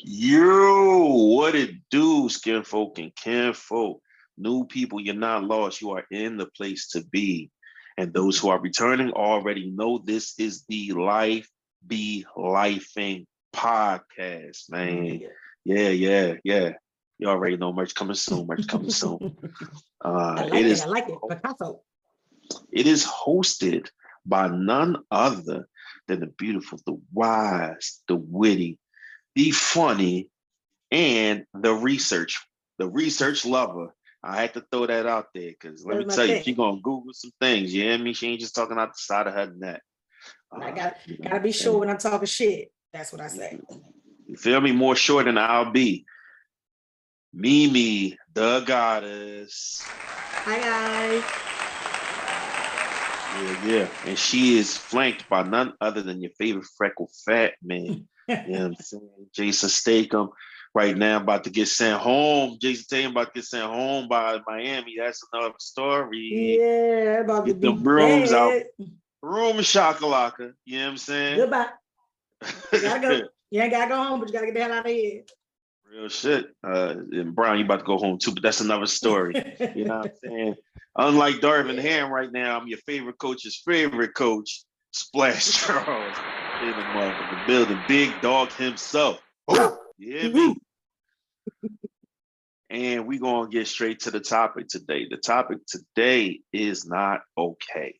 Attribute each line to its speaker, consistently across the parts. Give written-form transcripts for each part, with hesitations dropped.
Speaker 1: Yo, what it do, skin folk and kin folk? New people, you're not lost. You are in the place to be. And those who are returning already know this is the Life Be Lifing podcast, man. Yeah. You already know merch coming soon, merch coming soon.
Speaker 2: I
Speaker 1: It
Speaker 2: like it. I
Speaker 1: is
Speaker 2: like it. Picasso.
Speaker 1: it is hosted by none other than the beautiful, the wise, the witty, the funny, and the research lover. I had to throw that out there because let me
Speaker 2: That's my
Speaker 1: tell you, she
Speaker 2: thing.
Speaker 1: gonna Google some things. You hear me? She ain't just talking out the side of her neck.
Speaker 2: I
Speaker 1: Uh,
Speaker 2: got
Speaker 1: you
Speaker 2: gotta
Speaker 1: know,
Speaker 2: be sure
Speaker 1: and
Speaker 2: when I'm talking shit. That's what I say.
Speaker 1: you feel me? More short than I'll be. Mimi, the goddess.
Speaker 2: Hi guys.
Speaker 1: Yeah. And she is flanked by none other than your favorite freckle fat man. You know what I'm saying? Jason Statham right now about to get sent home. Jason Tatum about to get sent home by Miami. That's another story.
Speaker 2: Yeah, about to
Speaker 1: Get
Speaker 2: be
Speaker 1: them brooms out.
Speaker 2: bad.
Speaker 1: Room shakalaka. You know what I'm saying?
Speaker 2: Goodbye. You gotta go. You ain't gotta go home, but you gotta get the hell out of here.
Speaker 1: Real shit. And Brown, you about to go home too, but that's another story. You know what I'm saying? Unlike Darvin
Speaker 2: Yeah.
Speaker 1: Ham right now, I'm your favorite coach's favorite coach, Splash Charles. In the building, big dog himself. Oh, you hear me? And we're going to get straight to the topic today. The topic today is not okay.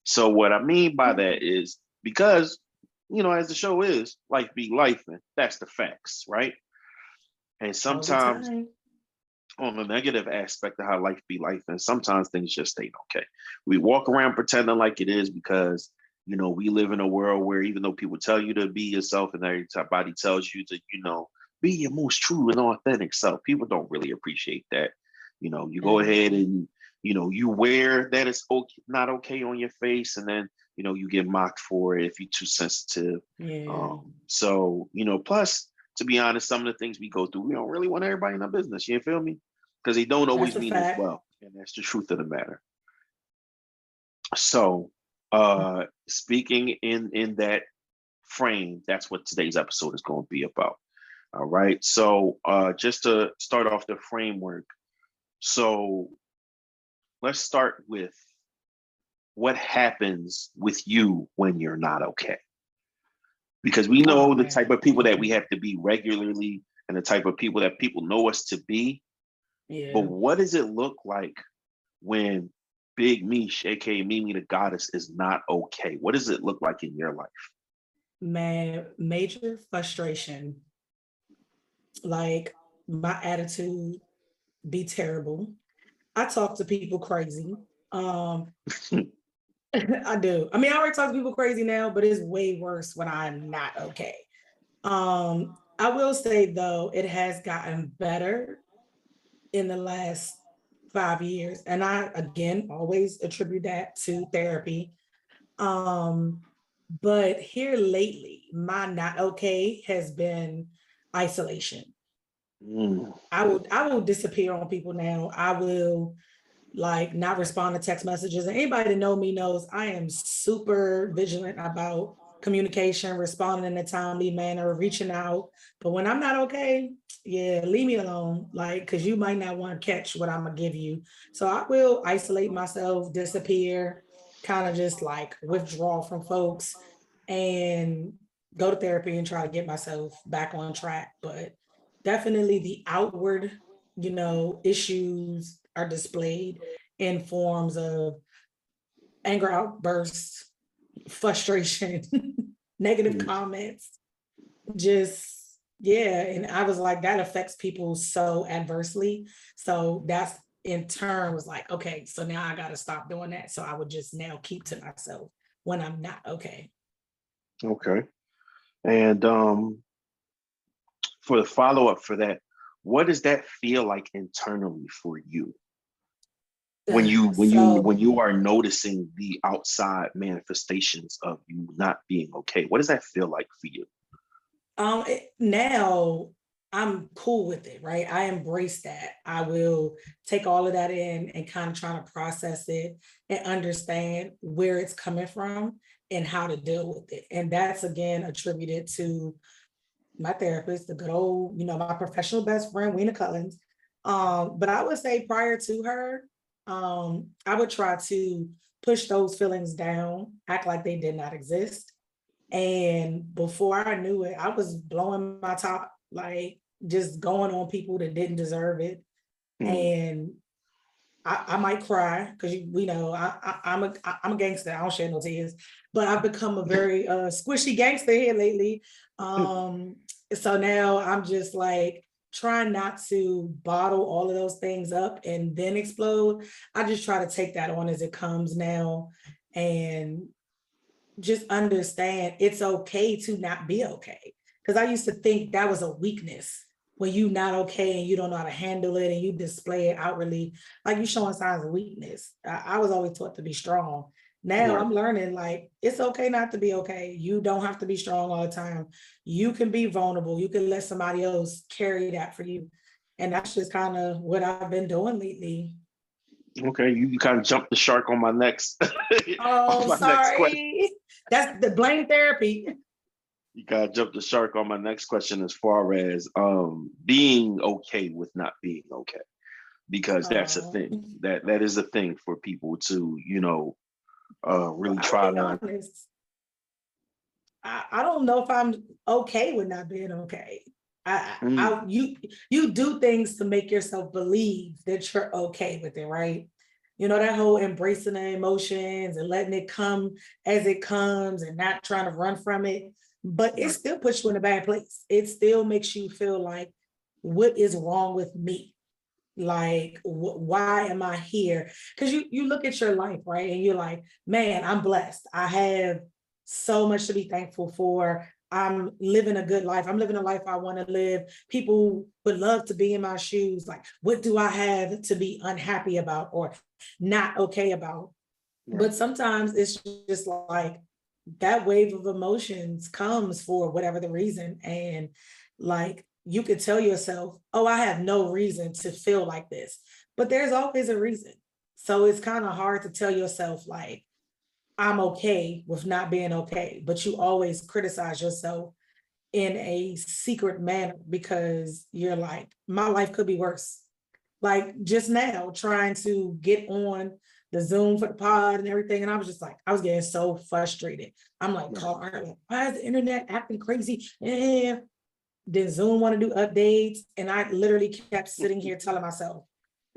Speaker 1: So, what I mean by that is because, as the show is, life be life, and that's the facts, right? And
Speaker 2: All the
Speaker 1: sometimes
Speaker 2: time.
Speaker 1: on the negative aspect of how life be life, and sometimes things just ain't okay. We walk around pretending like it is because we live in a world where even though people tell you to be yourself and everybody tells you to, be your most true and authentic self, people don't really appreciate that. You go
Speaker 2: At
Speaker 1: ahead
Speaker 2: all.
Speaker 1: and you wear that it's okay, not okay on your face, and then you get mocked for it if you're too sensitive.
Speaker 2: Yeah.
Speaker 1: So plus, to be honest, some of the things we go through, we don't really want everybody in our business. You feel me? Because they don't
Speaker 2: That's
Speaker 1: always
Speaker 2: a
Speaker 1: mean as
Speaker 2: fact.
Speaker 1: well, and that's the truth of the matter. So, speaking in that frame, that's what today's episode is going to be about. All right. So, just to start off the framework, so let's start with what happens with you when you're not okay. Because we
Speaker 2: Oh
Speaker 1: know the type
Speaker 2: man.
Speaker 1: of people that we have to be regularly and the type of people that people know us to be. But
Speaker 2: Yeah.
Speaker 1: what does it look like when Big Mish, aka Mimi the Goddess, is not okay? What does it look like in your life?
Speaker 2: Man, major frustration. Like my attitude be terrible. I talk to people crazy. Um, I do. I mean, I already talk to people crazy now, but it's way worse when I'm not okay. I will say though, it has gotten better in the last 5 years. And I again always attribute that to therapy. Um, but here lately, my not okay has been isolation.
Speaker 1: Mm,
Speaker 2: I will disappear on people now. I will like not respond to text messages. And anybody that know me knows I am super vigilant about communication, responding in a timely manner, reaching out. But when I'm not okay, yeah, leave me alone. Like, cause you might not want to catch what I'm gonna give you. So I will isolate myself, disappear, kind of just like withdraw from folks and go to therapy and try to get myself back on track. But definitely the outward, issues are displayed in forms of anger outbursts, frustration, negative
Speaker 1: mm,
Speaker 2: comments, just yeah. And I was like, that affects people so adversely. So that's in turn was like, okay, so now I got to stop doing that. So I would just now keep to myself when I'm not okay.
Speaker 1: okay. And for the follow up for that, what does that feel like internally for you when you when you
Speaker 2: So
Speaker 1: when you are noticing the outside manifestations of you not being okay? What does that feel like for you?
Speaker 2: now I'm cool with it, right? I embrace that. I will take all of that in and kind of try to process it and understand where it's coming from and how to deal with it. And that's again attributed to my therapist, the good old, my professional best friend, Weena Cullins. But I would say prior to her, I would try to push those feelings down, act like they did not exist. And before I knew it, I was blowing my top, like just going on people that didn't deserve it.
Speaker 1: Mm.
Speaker 2: And I might cry because I'm a gangster. I don't shed no tears, but I've become a very squishy gangster here lately. So now I'm just like trying not to bottle all of those things up and then explode. I just try to take that on as it comes now and just understand it's okay to not be okay. Because I used to think that was a weakness when you not okay and you don't know how to handle it and you display it outwardly, like you showing signs of weakness. I was always taught to be strong. Now
Speaker 1: Right.
Speaker 2: I'm learning like it's okay not to be okay. You don't have to be strong all the time. You can be vulnerable. You can let somebody else carry that for you. And that's just kind of what I've been doing lately.
Speaker 1: Okay, you kind of jumped the shark on my next on
Speaker 2: Oh,
Speaker 1: my next question.
Speaker 2: sorry. That's the blame therapy.
Speaker 1: You kind of jumped the shark on my next question as far as being okay with not being okay, because that's a
Speaker 2: Oh,
Speaker 1: thing. That is a thing for people to,
Speaker 2: well,
Speaker 1: really
Speaker 2: I'll
Speaker 1: try
Speaker 2: be
Speaker 1: to.
Speaker 2: honest. I don't know if I'm okay with not being okay.
Speaker 1: Mm,
Speaker 2: You do things to make yourself believe that you're okay with it, right? That whole embracing the emotions and letting it come as it comes and not trying to run from it. But it
Speaker 1: right.
Speaker 2: still puts you in a bad place. It still makes you feel like, what is wrong with me? Like, why am I here? Because you look at your life, right? And you're like, man, I'm blessed. I have so much to be thankful for. I'm living a good life. I'm living a life I want to live. People would love to be in my shoes. Like, what do I have to be unhappy about or not okay about?
Speaker 1: Right.
Speaker 2: But sometimes it's just like that wave of emotions comes for whatever the reason. And like you could tell yourself, oh, I have no reason to feel like this, but there's always a reason. So it's kind of hard to tell yourself, like, I'm okay with not being okay, but you always criticize yourself in a secret manner because you're like, my life could be worse. Like just now, trying to get on the Zoom for the pod and everything. And I was just like, I was getting so frustrated. I'm like,
Speaker 1: Right.
Speaker 2: call her, like, why is the internet acting crazy? And then Zoom want to do updates. And I literally kept sitting here telling myself,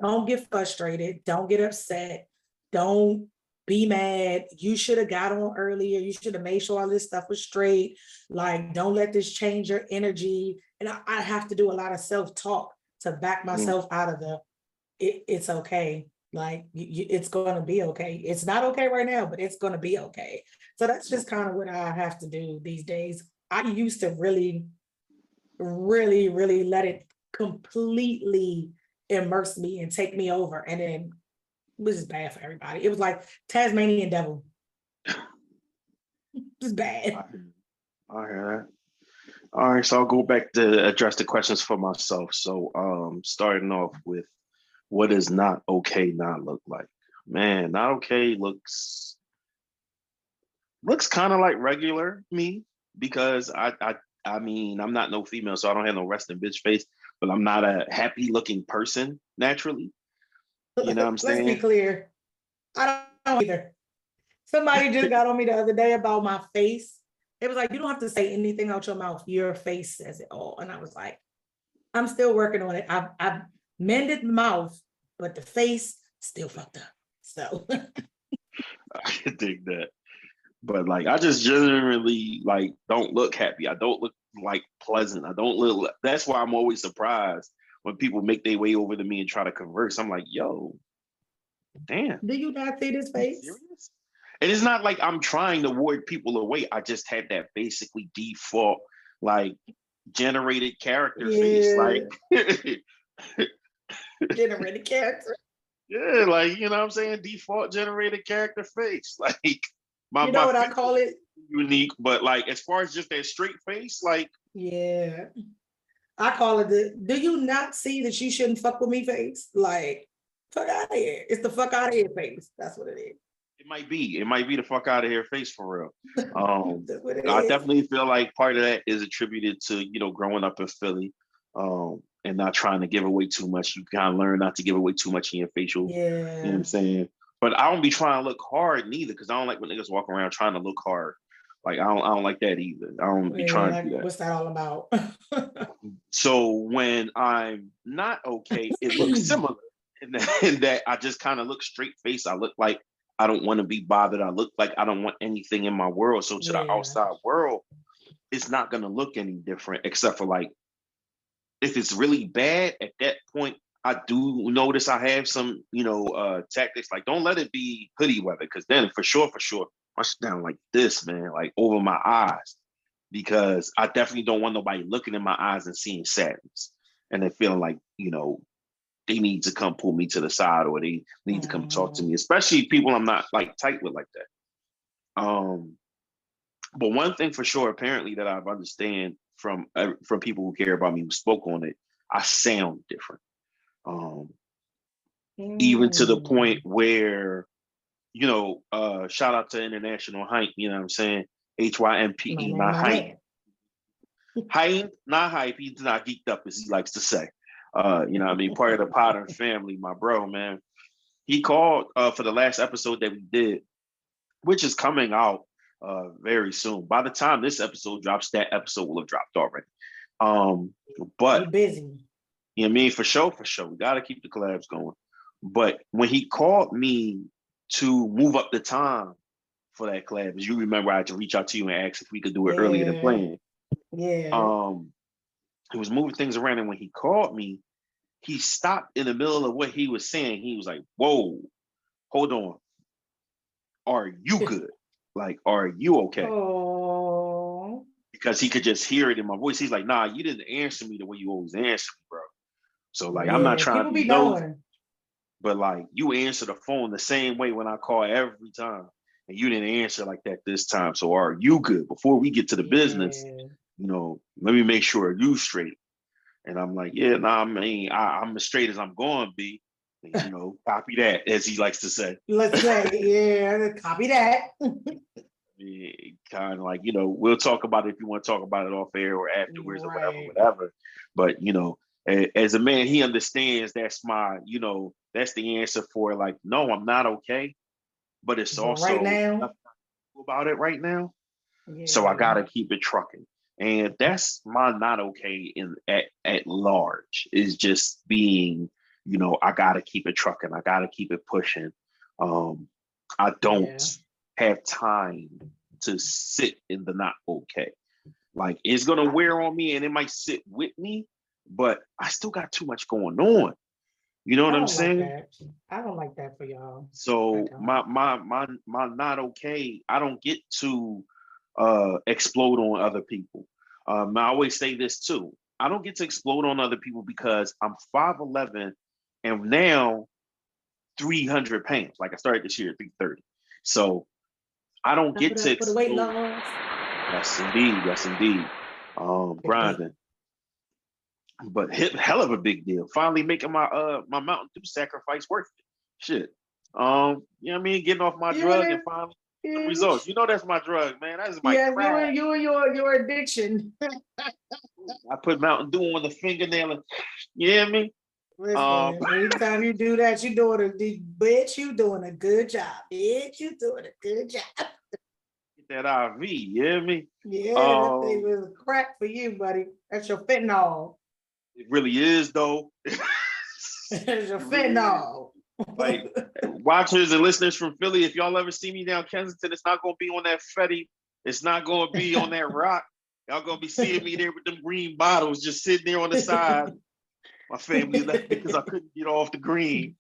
Speaker 2: don't get frustrated, don't get upset, don't be mad. You should have got on earlier. You should have made sure all this stuff was straight. Like, don't let this change your energy. And I have to do a lot of self-talk to back
Speaker 1: Mm,
Speaker 2: myself out of it's okay. Like it's going to be okay. It's not okay right now, but it's going to be okay. So that's just kind of what I have to do these days. I used to really, really, really let it completely immerse me and take me over. And then it was just bad for everybody. It was like Tasmanian devil. Just
Speaker 1: I
Speaker 2: bad.
Speaker 1: hear I hear that. All right, so I'll go back to address the questions for myself. So, starting off with what does not okay not look like? Man, not okay looks kind of like regular me because I mean I'm not no female, so I don't have no resting bitch face, but I'm not a happy looking person naturally. You know what I'm
Speaker 2: Let's be
Speaker 1: saying?
Speaker 2: clear. I don't either. Somebody just got on me the other day about my face. It was like, you don't have to say anything out your mouth. Your face says it all. And I was like, I'm still working on it. I've mended the mouth, but the face still fucked up. So
Speaker 1: I can dig that. But like I just generally like don't look happy. I don't look like pleasant. I don't look that's why I'm always surprised when people make their way over to me and try to converse. I'm like, yo, damn,
Speaker 2: do you not see this
Speaker 1: you
Speaker 2: face?
Speaker 1: serious? And it's not like I'm trying to ward people away. I just had that basically default, like generated character face. Like,
Speaker 2: Yeah, generated character.
Speaker 1: yeah, like, you know what I'm saying? Default generated character face. Like, my,
Speaker 2: You know
Speaker 1: my
Speaker 2: what I
Speaker 1: facial
Speaker 2: call it?
Speaker 1: unique, but like, as far as just that straight face, like,
Speaker 2: Yeah. I call it the do you not see that you shouldn't fuck with me face? Like, fuck out of here. It's the fuck out of here face. That's what it is.
Speaker 1: It might be the fuck out of here face for real.
Speaker 2: That's what it
Speaker 1: I
Speaker 2: is.
Speaker 1: definitely feel like part of that is attributed to, growing up in Philly, and not trying to give away too much. You kind of learn not to give away too much in your facial, you know what
Speaker 2: Yeah.
Speaker 1: I'm saying? But I don't be trying to look hard neither, because I don't like when niggas walk around trying to look hard. Like I don't like that either. I don't be
Speaker 2: Yeah,
Speaker 1: trying to
Speaker 2: like
Speaker 1: do that.
Speaker 2: what's that all about?
Speaker 1: So when I'm not okay, it looks similar in that I just kind of look straight face. I look like I don't want to be bothered. I look like I don't want anything in my world. So to the
Speaker 2: Yeah.
Speaker 1: outside world, it's not gonna look any different, except for like if it's really bad at that point. I do notice I have some, tactics. Like don't let it be hoodie weather, because then for sure, I sit down like this, man, like over my eyes, because I definitely don't want nobody looking in my eyes and seeing sadness, and then feeling like, they need to come pull me to the side, or they need to come talk to
Speaker 2: Mhm.
Speaker 1: me, especially people I'm not like tight with like that. But one thing for sure, apparently, that I've understand from people who care about me, who spoke on it, I sound different. Um, Even to the point
Speaker 2: Mm.
Speaker 1: where, shout out to International Hype, you know what I'm saying?
Speaker 2: My
Speaker 1: HYMPE,
Speaker 2: man,
Speaker 1: not
Speaker 2: my
Speaker 1: hype.
Speaker 2: man.
Speaker 1: Hype, not hype. He's not geeked up, as he likes to say. You know what I mean? Part of the Potter family, my bro, man. He called for the last episode that we did, which is coming out very soon. By the time this episode drops, that episode will have dropped already. Um,
Speaker 2: We
Speaker 1: but
Speaker 2: busy.
Speaker 1: you know what I mean? For sure, for sure. We gotta keep the collabs going. But when he called me to move up the time for that collab, as you remember, I had to reach out to you and ask if we could do it earlier than
Speaker 2: Yeah.
Speaker 1: planned.
Speaker 2: Yeah.
Speaker 1: Um, he was moving things around, and when he called me, he stopped in the middle of what he was saying. He was like, "Whoa, hold on. Are you good? Like, are you okay?"
Speaker 2: Oh.
Speaker 1: Because he could just hear it in my voice. He's like, "Nah, you didn't answer me the way you always answer me, bro. So like, I'm not
Speaker 2: Yeah.
Speaker 1: trying to
Speaker 2: People
Speaker 1: be
Speaker 2: be
Speaker 1: nosy,
Speaker 2: knowing.
Speaker 1: but like, you answer the phone the same way when I call every time, and you didn't answer like that this time. So are you good? Before we get to the business,
Speaker 2: Yeah.
Speaker 1: let me make sure you straight." And I'm like, "Yeah, nah, I mean, I'm as straight as I'm going to be." And, copy that, as he likes to say.
Speaker 2: Let's say, yeah, copy that.
Speaker 1: Kind of like, we'll talk about it if you want to talk about it off air or afterwards or whatever,
Speaker 2: Right.
Speaker 1: whatever. But as a man, he understands that's the answer for like, no, I'm not okay, but it's
Speaker 2: But right
Speaker 1: also
Speaker 2: now,
Speaker 1: nothing about it right now. So I
Speaker 2: yeah.
Speaker 1: gotta keep it trucking. And that's my not okay at large, is just being, I gotta keep it trucking. I gotta keep it pushing. Um, I don't
Speaker 2: Yeah.
Speaker 1: have time to sit in the not okay. Like it's gonna
Speaker 2: I,
Speaker 1: wear on me and it might sit with me, but I still got too much going on. You know what
Speaker 2: I
Speaker 1: I'm
Speaker 2: don't like
Speaker 1: saying?
Speaker 2: that. I don't like that for y'all. I
Speaker 1: So
Speaker 2: don't.
Speaker 1: my not okay. I don't get to explode on other people. I always say this too. I don't get to explode on other people because I'm 5'11" and now 300 pounds. Like I started this year at 330. So I don't
Speaker 2: Clap
Speaker 1: get
Speaker 2: it
Speaker 1: to
Speaker 2: up for the weight
Speaker 1: explode.
Speaker 2: loss.
Speaker 1: Yes, indeed. Yes, indeed.
Speaker 2: Big weight.
Speaker 1: Grinding, but hell of a big deal. Finally making my Mountain Dew sacrifice worth it. Shit. You know what I mean? Getting off my drug
Speaker 2: Yeah.
Speaker 1: and finally some
Speaker 2: Yeah.
Speaker 1: results. That's my drug, man. That is my
Speaker 2: Yes,
Speaker 1: crack.
Speaker 2: your addiction.
Speaker 1: I put Mountain Dew on the fingernail and you hear me? Um,
Speaker 2: Listen, anytime you do that, you doing bitch, you doing a good job. Bitch, you doing a good job.
Speaker 1: get that IV, you hear me?
Speaker 2: Yeah, that thing
Speaker 1: Um,
Speaker 2: was crack for you, buddy. That's your fentanyl.
Speaker 1: it really is though. it
Speaker 2: That's your
Speaker 1: really is.
Speaker 2: fentanyl.
Speaker 1: Like watchers and listeners from Philly, if y'all ever see me down Kensington, it's not gonna be on that Fetty. It's not gonna be on that rock. Y'all gonna be seeing me there with them green bottles just sitting there on the side. My family left me because I couldn't get off the green.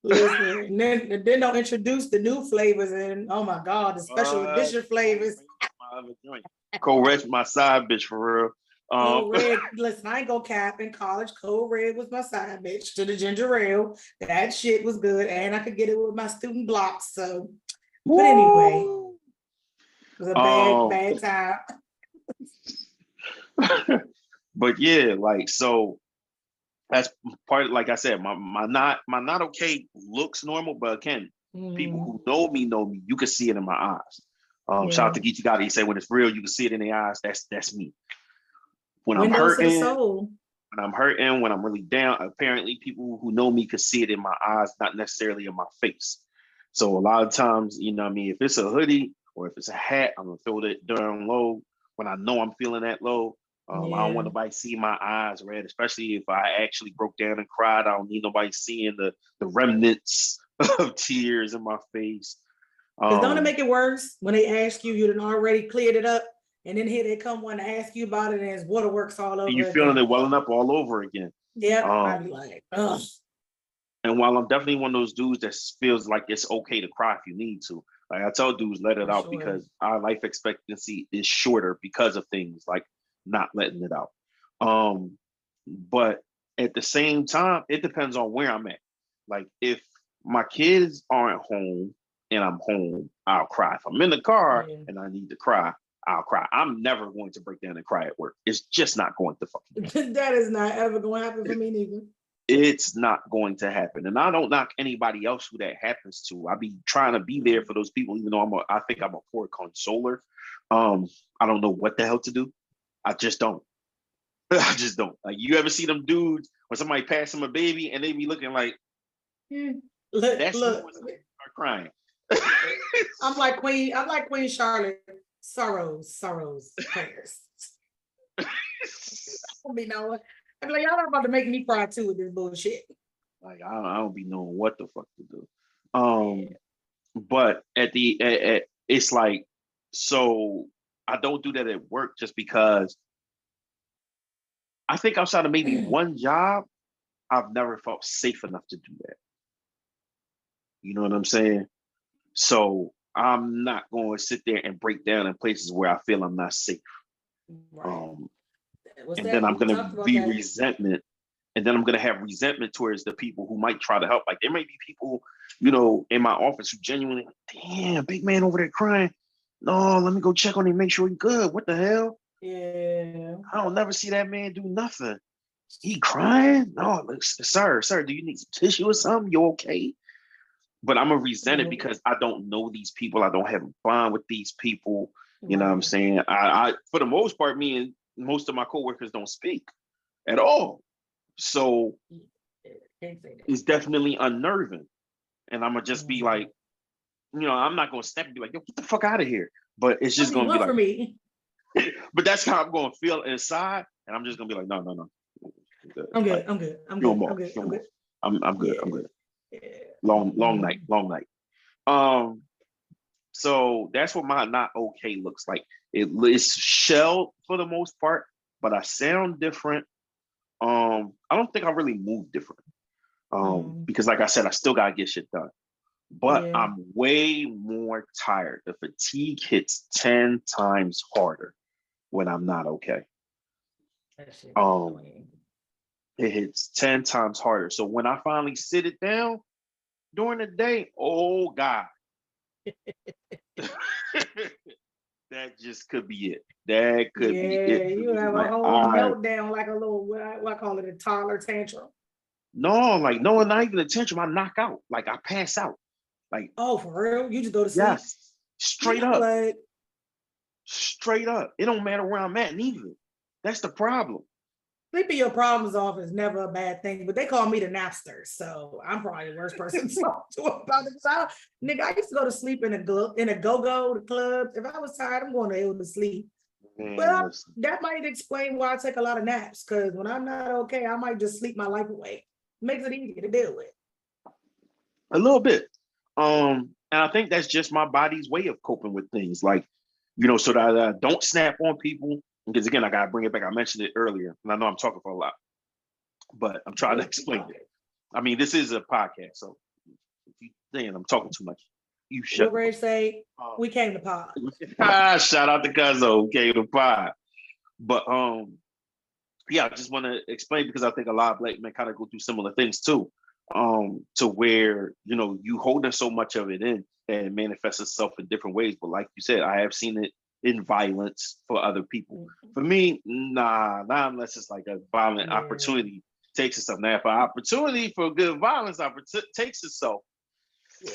Speaker 2: Listen, and then they'll introduce the new flavors and oh my god, the special edition flavors.
Speaker 1: My other joint. Co-Reds, my side bitch for real.
Speaker 2: Code Red, listen, I ain't go cap in college. Code Red was my side bitch to the ginger ale. That shit was good, and I could get it with my student blocks. So, but anyway, it
Speaker 1: Woo!
Speaker 2: was a
Speaker 1: Um,
Speaker 2: bad time.
Speaker 1: but yeah, like so that's part of, like I said, my not okay looks normal, but again, People
Speaker 2: Mm,
Speaker 1: who know me, you can see it in my eyes. Shout out
Speaker 2: yeah.
Speaker 1: to Geechee Gotti. He said, when it's real, you can see it in the eyes. That's me. When I'm
Speaker 2: Windows to the
Speaker 1: hurting,
Speaker 2: soul.
Speaker 1: when I'm really down, apparently people who know me can see it in my eyes, not necessarily in my face. So a lot of times, you know what I mean, if it's a hoodie or if it's a hat, I'm gonna throw it down low when I know I'm feeling that low. I don't
Speaker 2: Yeah.
Speaker 1: want nobody to see my eyes red, especially if I actually broke down and cried. I don't need nobody seeing the remnants of tears in my face.
Speaker 2: Because don't it
Speaker 1: Um,
Speaker 2: make it worse when they ask you, you done already cleared it up, and then here they come one to ask you about it, and it's waterworks all
Speaker 1: and you
Speaker 2: over
Speaker 1: feeling
Speaker 2: again.
Speaker 1: it welling up all over again.
Speaker 2: Yep,
Speaker 1: Um,
Speaker 2: I'd be like, ugh.
Speaker 1: And while I'm definitely one of those dudes that feels like it's okay to cry if you need to, like I tell dudes, let it
Speaker 2: For
Speaker 1: out
Speaker 2: sure.
Speaker 1: because our life expectancy is shorter because of things like not letting it out. Um, but at the same time, it depends on where I'm at. Like if my kids aren't home and I'm home, I'll cry. If I'm in the car
Speaker 2: Yeah.
Speaker 1: and I need to cry, I'll cry. I'm never going to break down and cry at work. It's just not going to fucking happen.
Speaker 2: That is not ever going to happen for me neither.
Speaker 1: It's not going to happen. And I don't knock anybody else who that happens to. I be trying to be there for those people, even though I think I'm a poor consoler. Um, I don't know what the hell to do. I just don't. I just don't. Like you ever see them dudes when somebody pass them a baby and they be looking like
Speaker 2: Look,
Speaker 1: that's me
Speaker 2: look.
Speaker 1: when somebody start crying.
Speaker 2: I'm like Queen Charlotte. Sorrows, prayers. I mean, no, I'm like, y'all not about to make me cry too with this bullshit.
Speaker 1: Like I don't be knowing what the fuck to do. But it's like so I don't do that at work just because I think outside of maybe one job, I've never felt safe enough to do that. You know what I'm saying? So I'm not going to sit there and break down in places where I feel I'm not safe.
Speaker 2: Right.
Speaker 1: Um,
Speaker 2: What's
Speaker 1: and then
Speaker 2: that?
Speaker 1: I'm
Speaker 2: We
Speaker 1: going to
Speaker 2: talked about
Speaker 1: be
Speaker 2: that.
Speaker 1: resentment. And then I'm going to have resentment towards the people who might try to help. Like there may be people, you know, in my office who genuinely, damn, big man over there crying. No, let me go check on him, make sure he's good. What the hell?
Speaker 2: Yeah.
Speaker 1: I don't never see that man do nothing. He crying? No, sir, do you need some tissue or something? You okay? But I'm gonna resent it
Speaker 2: Yeah.
Speaker 1: because I don't know these people. I don't have a bond with these people. You know what I'm
Speaker 2: Right.
Speaker 1: saying? I for the most part, me and most of my coworkers don't speak at all. So
Speaker 2: Can't say that.
Speaker 1: it's definitely unnerving. And I'm gonna just be
Speaker 2: Mm.
Speaker 1: like, you know, I'm not gonna snap and be like, yo, get the fuck out of here. But it's
Speaker 2: What
Speaker 1: just
Speaker 2: do you
Speaker 1: gonna be
Speaker 2: want
Speaker 1: like,
Speaker 2: from me?
Speaker 1: but that's how I'm gonna feel inside. And I'm just gonna be like, no.
Speaker 2: I'm
Speaker 1: Like,
Speaker 2: good. I'm good. I'm
Speaker 1: no
Speaker 2: good.
Speaker 1: more,
Speaker 2: I'm good.
Speaker 1: no
Speaker 2: I'm
Speaker 1: more.
Speaker 2: good.
Speaker 1: I'm good.
Speaker 2: Yeah.
Speaker 1: I'm good.
Speaker 2: Yeah.
Speaker 1: Long night,
Speaker 2: Mm.
Speaker 1: long night. Um, so that's what my not okay looks like. It's shelled for the most part, but I sound different. I don't think I really move different.
Speaker 2: Mm.
Speaker 1: Because like I said, I still gotta get shit done. But
Speaker 2: Yeah.
Speaker 1: I'm way more tired. The fatigue hits 10 times harder when I'm not okay.
Speaker 2: That shit be
Speaker 1: Um,
Speaker 2: annoying.
Speaker 1: it hits 10 times harder. So when I finally sit it down during the day, oh God. That just could be it. That could be
Speaker 2: Yeah,
Speaker 1: it for
Speaker 2: you
Speaker 1: me.
Speaker 2: have a
Speaker 1: Like
Speaker 2: whole
Speaker 1: I
Speaker 2: meltdown, like a little what I call it, a toddler tantrum.
Speaker 1: no, like no, not even attention. I knock out. Like I pass out. Like
Speaker 2: Oh, for real? You just go to sleep?
Speaker 1: yes, straight
Speaker 2: Yeah,
Speaker 1: up,
Speaker 2: like
Speaker 1: straight up. It don't matter where I'm at, neither. That's the problem.
Speaker 2: sleeping your problems off is never a bad thing, but they call me the napster, so I'm probably the worst person to talk to about it. Nigga, I used to go to sleep in a go-go, the club. If I was tired, I'm going to sleep.
Speaker 1: Man,
Speaker 2: Well,
Speaker 1: listen,
Speaker 2: that might explain why I take a lot of naps, because when I'm not okay, I might just sleep my life away. Makes it easier to deal with.
Speaker 1: a little bit. And I think that's just my body's way of coping with things. Like, you know, so that I don't snap on people. Because again, I gotta bring it back. I mentioned it earlier, and I know I'm talking for a lot, but I'm trying to
Speaker 2: Good, keep
Speaker 1: explain it.
Speaker 2: talking.
Speaker 1: I mean, this is a podcast, so if you saying I'm talking too much, you
Speaker 2: What
Speaker 1: shut the fuck
Speaker 2: Ray say?
Speaker 1: up.
Speaker 2: We came to pod.
Speaker 1: Shout out to Cuzzo, okay, the pod. But yeah, I just want to explain because I think a lot of black men kind of go through similar things too. To where you know you holding so much of it in and it manifests itself in different ways. But like you said, I have seen it in violence for other people. For me, nah, not unless it's like a violent
Speaker 2: Yeah,
Speaker 1: opportunity takes itself. Now, if an opportunity for good violence takes itself,
Speaker 2: yeah.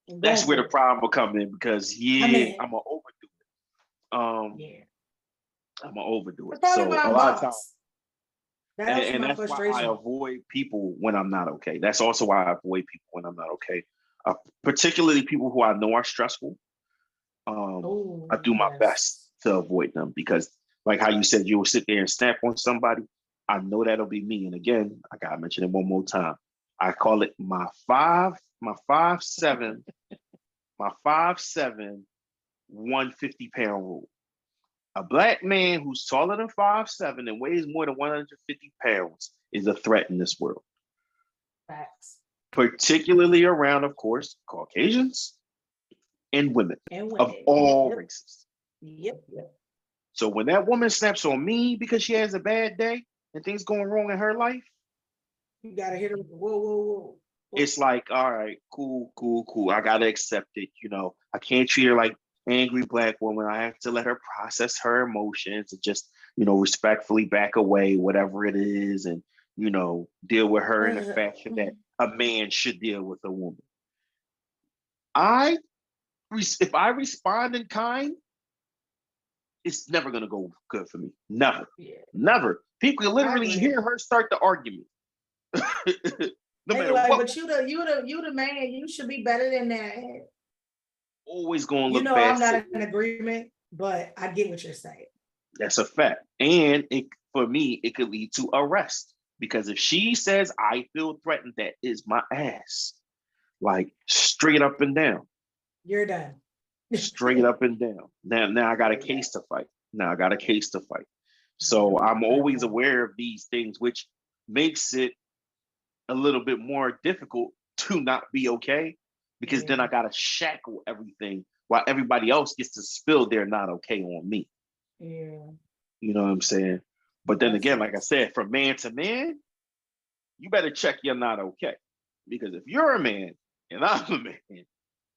Speaker 1: That's
Speaker 2: Going
Speaker 1: where the
Speaker 2: for it.
Speaker 1: problem will come in because
Speaker 2: I'm in.
Speaker 1: I'm gonna overdo it.
Speaker 2: Yeah.
Speaker 1: I'm gonna overdo it.
Speaker 2: That's probably
Speaker 1: So
Speaker 2: why
Speaker 1: a
Speaker 2: I'm
Speaker 1: lot of times,
Speaker 2: boss. That helps
Speaker 1: and
Speaker 2: my
Speaker 1: that's why I
Speaker 2: frustration.
Speaker 1: avoid people when I'm not okay. That's also why I avoid people when I'm not okay. Particularly people who I know are stressful. I
Speaker 2: Oh,
Speaker 1: do my best
Speaker 2: yes.
Speaker 1: to avoid them because, like how you said, you will sit there and snap on somebody. I know that'll be me. And again, I gotta mention it one more time. I call it my 5'7", my 5'7", 150-pound rule. A black man who's taller than 5'7" and weighs more than 150 pounds is a threat in this world,
Speaker 2: Facts.
Speaker 1: particularly around, of course, Caucasians and women
Speaker 2: And
Speaker 1: of
Speaker 2: women.
Speaker 1: all
Speaker 2: Yep.
Speaker 1: races.
Speaker 2: Yep. Yep.
Speaker 1: So when that woman snaps on me because she has a bad day and things going wrong in her life,
Speaker 2: You gotta hit her with the whoa, whoa, whoa.
Speaker 1: it's like, all right, cool, cool, cool. I gotta accept it. I can't treat her like angry black woman. I have to let her process her emotions and just, respectfully back away, whatever it is, and deal with her in the fashion that a man should deal with a woman. I if I respond in kind, it's never gonna go good for me. Never.
Speaker 2: Yeah.
Speaker 1: Never. People can
Speaker 2: I
Speaker 1: literally
Speaker 2: agree.
Speaker 1: hear her start the argument. No
Speaker 2: They
Speaker 1: matter
Speaker 2: like,
Speaker 1: what,
Speaker 2: but you the man. You should be better than that.
Speaker 1: always gonna
Speaker 2: You
Speaker 1: look
Speaker 2: know,
Speaker 1: bad
Speaker 2: I'm not
Speaker 1: for
Speaker 2: in
Speaker 1: me.
Speaker 2: agreement, but I get what you're saying.
Speaker 1: That's a fact. And for me, it could lead to arrest. Because if she says I feel threatened, that is my ass. Like straight up and down.
Speaker 2: You're done.
Speaker 1: Straight up and down. Now I got a
Speaker 2: You're done.
Speaker 1: case to fight. Now I got a case to fight.
Speaker 2: Yep.
Speaker 1: So I'm
Speaker 2: I
Speaker 1: always
Speaker 2: know.
Speaker 1: aware of these things, which makes it a little bit more difficult to not be okay. Because then
Speaker 2: Yeah.
Speaker 1: I gotta shackle everything while everybody else gets to spill their not okay on me.
Speaker 2: Yeah.
Speaker 1: You know what I'm saying? But then
Speaker 2: That
Speaker 1: again, like I
Speaker 2: sucks.
Speaker 1: said, from man to man, you better check you're not okay. Because if you're a man and I'm a man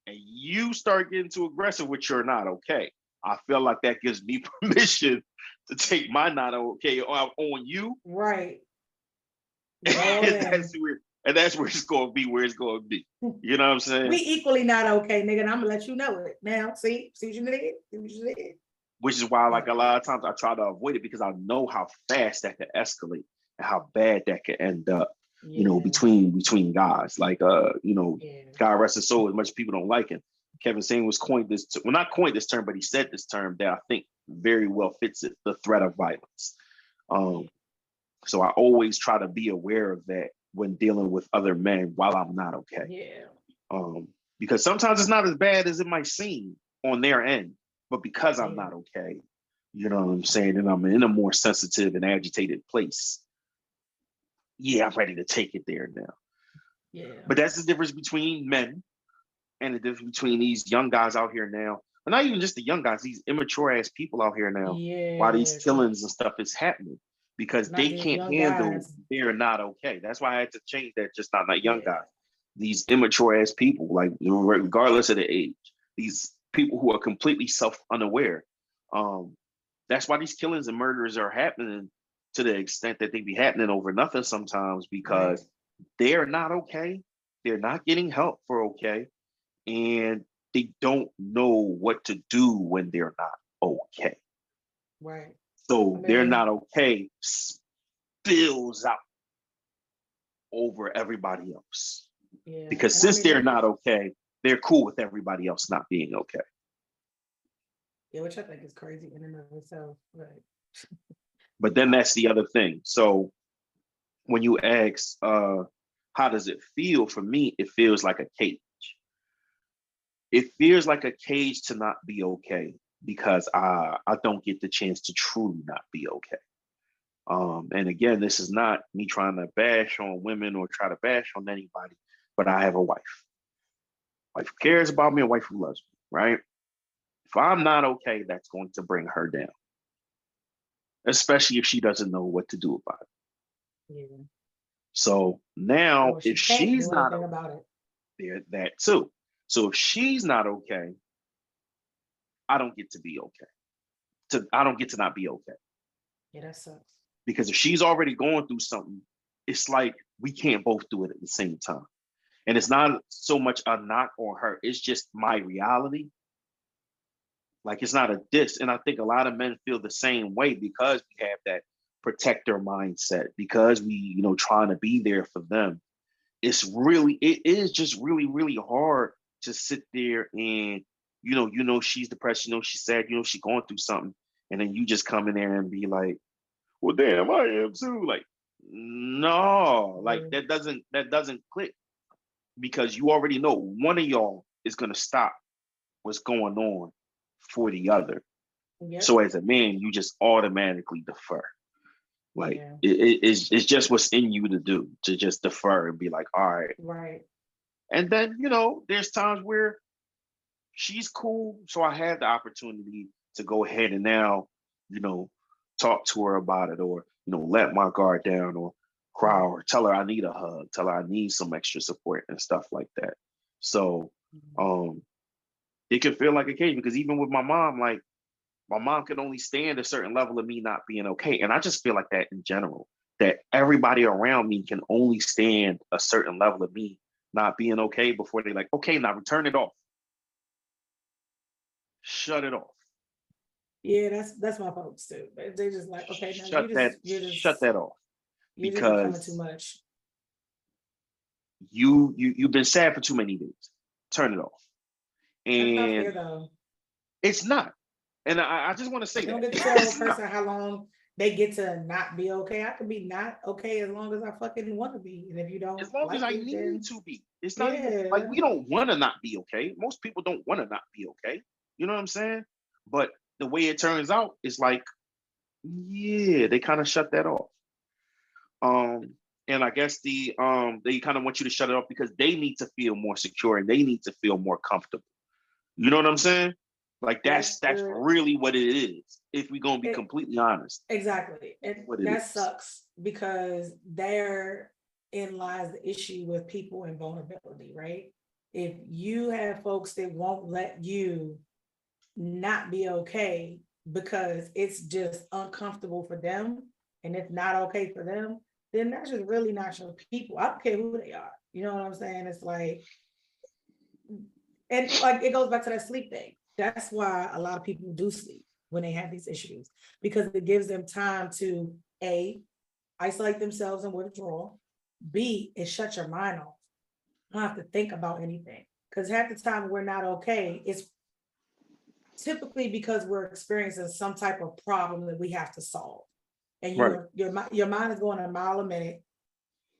Speaker 1: and you start getting too aggressive with your not okay, I feel like that gives me permission to take my not okay on you.
Speaker 2: Right. You all
Speaker 1: and that's
Speaker 2: in.
Speaker 1: where and that's where it's gonna be where it's gonna be. You know what I'm
Speaker 2: We
Speaker 1: saying?
Speaker 2: equally not okay, nigga. And I'm gonna let you know it now. See what you did? See what you did?
Speaker 1: Which is why, like
Speaker 2: Yeah.
Speaker 1: a lot of times, I try to avoid it because I know how fast that could escalate and how bad that could end up.
Speaker 2: Yeah.
Speaker 1: Between guys, like
Speaker 2: Yeah.
Speaker 1: God rest his soul. As much as people don't like him, Kevin Samuels coined this. Well, not coined this term, but he said this term that I think very well fits it: the threat of violence.
Speaker 2: Yeah.
Speaker 1: Um, so I always try to be aware of that when dealing with other men while I'm not okay.
Speaker 2: Yeah.
Speaker 1: Because sometimes it's not as bad as it might seem on their end, but because I'm
Speaker 2: Yeah.
Speaker 1: not okay, you know what I'm saying, and I'm in a more sensitive and agitated place. Yeah, I'm ready to take it there now.
Speaker 2: Yeah.
Speaker 1: But that's the difference between men and the difference between these young guys out here now. But not even just the young guys, these immature ass people out here now, why these
Speaker 2: Yeah.
Speaker 1: killings and stuff is happening. Because
Speaker 2: Not
Speaker 1: they
Speaker 2: just
Speaker 1: can't
Speaker 2: young
Speaker 1: handle
Speaker 2: guys.
Speaker 1: they're not okay. That's why I had to change that, just not young
Speaker 2: Yeah.
Speaker 1: guys. These immature ass people, like regardless of the age, these people who are completely self unaware. Um, that's why these killings and murders are happening to the extent that they be happening over nothing sometimes
Speaker 2: Right.
Speaker 1: because they're not okay. They're not getting help for okay. And they don't know what to do when they're not okay.
Speaker 2: Right. I
Speaker 1: So they're
Speaker 2: mean,
Speaker 1: not okay spills out over everybody else.
Speaker 2: yeah.
Speaker 1: Because
Speaker 2: And I
Speaker 1: since
Speaker 2: mean,
Speaker 1: they're not okay, they're cool with everybody else not being okay.
Speaker 2: yeah, which I think is crazy in and of itself. Right.
Speaker 1: But then that's the other thing. So when you ask, how does it feel? For me, it feels like a cage. It feels like a cage to not be okay because I don't get the chance to truly not be okay. And again, this is not me trying to bash on women or try to bash on anybody, but I have a wife who cares about me, a wife who loves me, right? If I'm not okay, that's going to bring her down, especially if she doesn't know what to do about it.
Speaker 2: Yeah.
Speaker 1: So now,
Speaker 2: Or she
Speaker 1: if
Speaker 2: can't
Speaker 1: she's
Speaker 2: do
Speaker 1: not
Speaker 2: anything
Speaker 1: okay,
Speaker 2: about it.
Speaker 1: that too. So if she's not okay, I don't get to be okay. I don't get to not be okay
Speaker 2: Yeah, that sucks.
Speaker 1: because if she's already going through something, it's like we can't both do it at the same time. And it's not so much a knock on her, it's just my reality. Like it's not a diss. And I think a lot of men feel the same way because we have that protector mindset, because we, trying to be there for them. It is just really, really hard to sit there and, she's depressed, she's sad, she's going through something. And then you just come in there and be like, well, damn, I am too. Like, no, like that doesn't click, because you already know one of y'all is gonna stop what's going on for the other.
Speaker 2: Yep.
Speaker 1: So as a man, you just automatically defer. Like
Speaker 2: Yeah.
Speaker 1: it's just what's in you to do, to just defer and be like, all right.
Speaker 2: Right.
Speaker 1: And then, there's times where she's cool. So I had the opportunity to go ahead and now, talk to her about it, or, let my guard down, or cry, or tell her I need a hug, tell her I need some extra support and stuff like that. So it can feel like occasion, because even with my mom, like my mom could only stand a certain level of me not being okay. And I just feel like that in general, that everybody around me can only stand a certain level of me not being okay before they're like, okay, now return it off. Shut it off.
Speaker 2: Yeah, that's my folks too. They just like, okay, now
Speaker 1: Shut that off.
Speaker 2: you're just becoming too
Speaker 1: Because
Speaker 2: much.
Speaker 1: you've been sad for too many days. Turn it off.
Speaker 2: That's not fair
Speaker 1: And
Speaker 2: though.
Speaker 1: it's not. And I just want to say
Speaker 2: You don't
Speaker 1: that.
Speaker 2: get to tell a
Speaker 1: It's not.
Speaker 2: person how long they get to not be okay. I can be not okay as long as I fucking want to be. And if you don't
Speaker 1: As long as
Speaker 2: like
Speaker 1: I
Speaker 2: it,
Speaker 1: need
Speaker 2: then
Speaker 1: to be. It's not even like
Speaker 2: yeah.
Speaker 1: we don't want to not be okay. Most people don't want to not be okay. You know what I'm saying? But the way it turns out is like, yeah, they kind of shut that off. Um, and I guess they kind of want you to shut it off because they need to feel more secure and they need to feel more comfortable. You know what I'm saying? Like
Speaker 2: That's
Speaker 1: that's
Speaker 2: the
Speaker 1: really what it is. If we're gonna be
Speaker 2: it,
Speaker 1: completely honest,
Speaker 2: exactly.
Speaker 1: that's
Speaker 2: And
Speaker 1: what it
Speaker 2: that
Speaker 1: is.
Speaker 2: sucks because therein lies the issue with people and vulnerability, right? If you have folks that won't let you not be okay because it's just uncomfortable for them and it's not okay for them, then that's just really not your people. I don't care who they are. You know what I'm saying? It's like, and like it goes back to that sleep thing. That's why a lot of people do sleep when they have these issues, because it gives them time to A, isolate themselves and withdraw. B, it shuts your mind off. You don't have to think about anything. Because half the time we're not okay, it's typically because we're experiencing some type of problem that we have to solve. And
Speaker 1: Right.
Speaker 2: your mind is going a mile a minute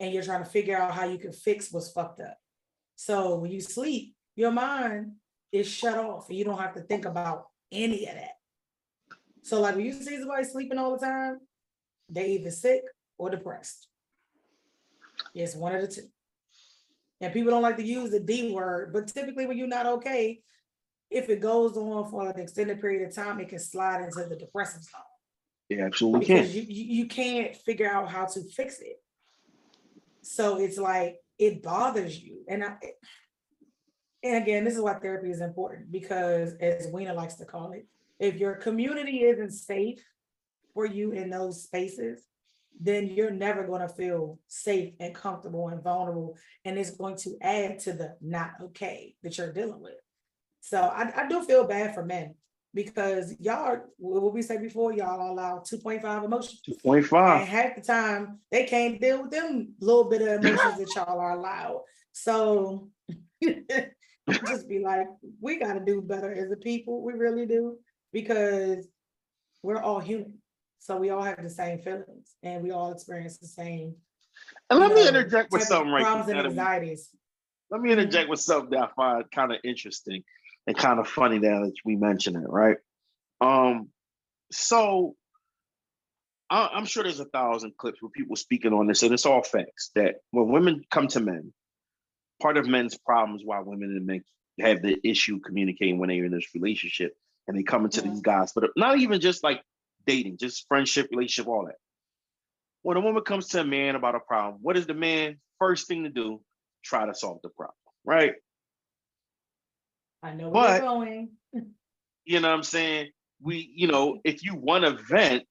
Speaker 2: and you're trying to figure out how you can fix what's fucked up. So when you sleep, your mind is shut off and you don't have to think about any of that. So like when you see somebody sleeping all the time, they either sick or depressed. It's one of the two. And people don't like to use the D word, but typically when you're not okay, if it goes on for an extended period of time, it can slide into the depressive zone
Speaker 1: It absolutely can.
Speaker 2: because you can't figure out how to fix it. So it's like it bothers you. And again, this is why therapy is important because, as Weena likes to call it, if your community isn't safe for you in those spaces, then you're never going to feel safe and comfortable and vulnerable. And it's going to add to the not okay that you're dealing with. So I do feel bad for men because y'all, what we said before, y'all allow 2.5 emotions.
Speaker 1: 2.5.
Speaker 2: And half the time they can't deal with them little bit of emotions that y'all are allowed. So I just be like, we got to do better as a people. We really do, because we're all human. So we all have the same feelings and we all experience the same,
Speaker 1: And let me interject with
Speaker 2: type of
Speaker 1: something right quick.
Speaker 2: problems and anxieties.
Speaker 1: Let me
Speaker 2: Mhm.
Speaker 1: interject with something that I find kind of interesting and kind of funny now that we mention it, right? Um, so I'm sure there's 1,000 clips with people speaking on this, and it's all facts that when women come to men, part of men's problems why women and men have the issue communicating when they're in this relationship and they come into these
Speaker 2: Mhm.
Speaker 1: guys, but not even just like dating, just friendship, relationship, all that. When a woman comes to a man about a problem, what is the man first thing to do? Try to solve the problem, right?
Speaker 2: I know where you're
Speaker 1: But
Speaker 2: going.
Speaker 1: you know what I'm saying? If you want to vent,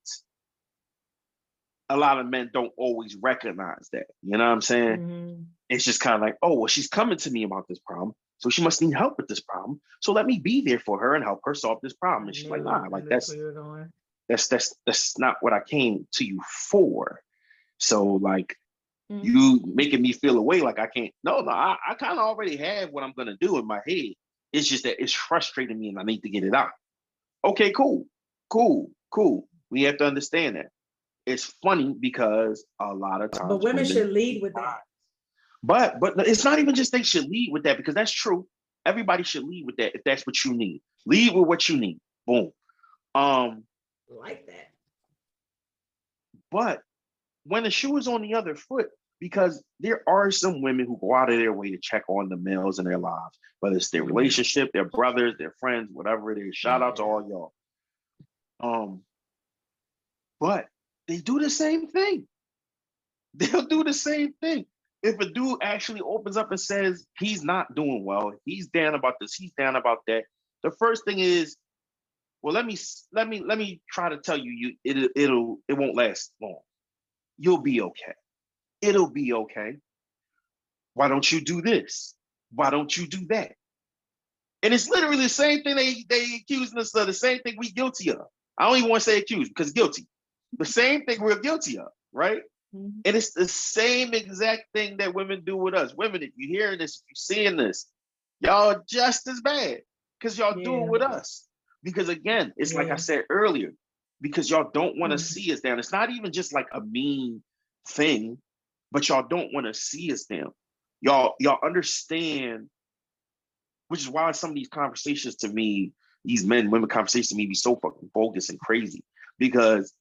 Speaker 1: a lot of men don't always recognize that. You know what I'm saying?
Speaker 2: Mm-hmm.
Speaker 1: It's just kind of like, oh, well, she's coming to me about this problem, so she must need help with this problem. So let me be there for her and help her solve this problem. And she's like, nah,
Speaker 2: I
Speaker 1: like
Speaker 2: knew where you were going.
Speaker 1: that's not what I came to you for. So like,
Speaker 2: Mm-hmm.
Speaker 1: you making me feel away like I can't. No, I kind of already have what I'm gonna do in my head. It's just that it's frustrating me and I need to get it out. Okay, cool, cool. We have to understand that. It's funny because a lot of
Speaker 2: But
Speaker 1: times
Speaker 2: women
Speaker 1: women,
Speaker 2: should lead with that.
Speaker 1: but it's not even just they should lead with that, because that's true. Everybody should lead with that if that's what you need. Lead with what you need. Boom.
Speaker 2: Like that.
Speaker 1: But when the shoe is on the other foot, because there are some women who go out of their way to check on the males in their lives, whether it's their relationship, their brothers, their friends, whatever it is. Shout out to all y'all. But they do the same thing. They'll do the same thing. If a dude actually opens up and says he's not doing well, he's down about this, he's down about that, the first thing is, well, let me try to tell you, it won't last long. You'll be okay. It'll be okay. Why don't you do this? Why don't you do that? And it's literally the same thing they accusing us of, the same thing we guilty of. I don't even want to say accused because guilty. The same thing we're guilty of, right? Mm-hmm. And it's the same exact thing that women do with us. Women, if you're hearing this, if you're seeing this, y'all just as bad because y'all do it with us. Because again, it's like I said earlier, because y'all don't want to see us down. It's not even just like a mean thing, but y'all don't want to see us down. Y'all understand, which is why some of these conversations to me, these men, women conversations to me be so fucking bogus and crazy, because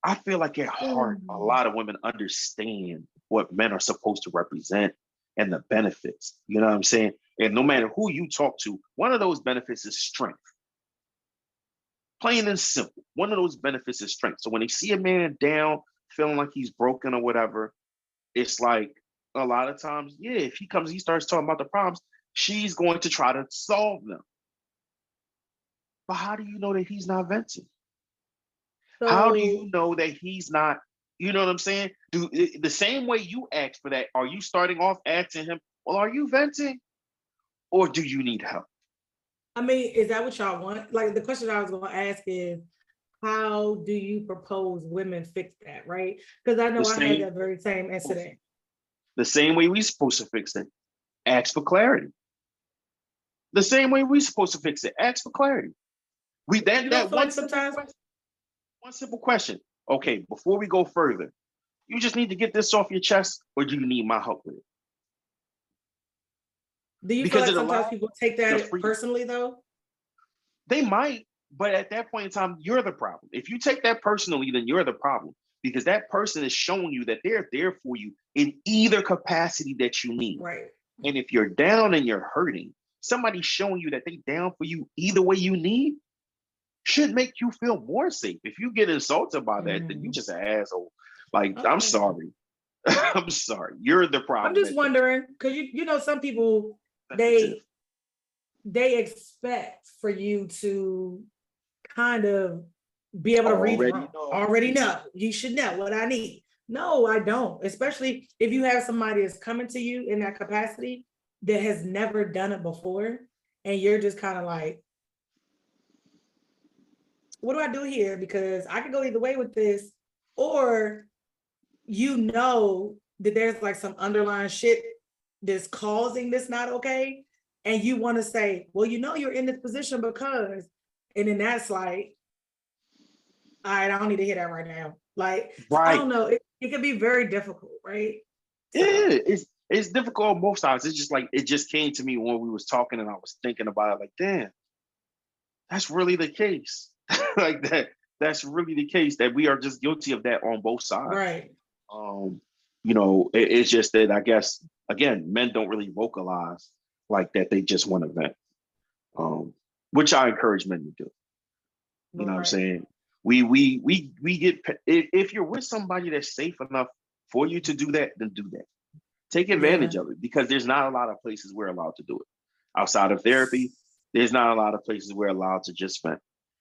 Speaker 1: I feel like at heart, a lot of women understand what men are supposed to represent and the benefits. You know what I'm saying? And no matter who you talk to, one of those benefits is strength. Plain and simple. One of those benefits is strength. So when they see a man down, feeling like he's broken or whatever, it's like a lot of times, if he comes, he starts talking about the problems, she's going to try to solve them. But how do you know that he's not venting? So, how do you know that he's not, you know what I'm saying? The same way you ask for that, are you starting off asking him, well, are you venting? Or do you need help?
Speaker 2: I mean, is that what y'all want? Like, the question I was going to ask is, how do you propose women fix that, right? Because I know I had that very same incident.
Speaker 1: The same way we're supposed to fix it, ask for clarity. The same way we're supposed to fix it, ask for clarity. One simple question. Okay, before we go further, you just need to get this off your chest, or do you need my help with it?
Speaker 2: Do you feel like sometimes people take that personally, though?
Speaker 1: They might, but at that point in time, you're the problem. If you take that personally, then you're the problem, because that person is showing you that they're there for you in either capacity that you need.
Speaker 2: Right.
Speaker 1: And if you're down and you're hurting, somebody showing you that they're down for you either way you need should make you feel more safe. If you get insulted by that, then you just an asshole. Like, okay. I'm sorry. I'm sorry. You're the problem.
Speaker 2: I'm just wondering, because you know, some people, they expect for you to kind of be able to read the room. Already know. You should know what I need. No, I don't. Especially if you have somebody that's coming to you in that capacity that has never done it before, and you're just kind of like, what do I do here? Because I can go either way with this, or you know that there's like some underlying shit that's causing this not okay, and you want to say, well, you know, you're in this position because, and then that's like, all right, I don't need to hear that right now. Like, right. I don't know. It can be very difficult, right?
Speaker 1: So. Yeah, it's difficult on both sides. It's just like, it just came to me when we was talking and I was thinking about it, like, damn, that's really the case. Like that's really the case, that we are just guilty of that on both sides.
Speaker 2: Right.
Speaker 1: You know, it's just that, I guess, again, men don't really vocalize like that. They just want to vent, which I encourage men to do. You know what I'm saying? We get, if you're with somebody that's safe enough for you to do that, then do that. Take advantage of it, because there's not a lot of places we're allowed to do it. Outside of therapy, there's not a lot of places we're allowed to just vent.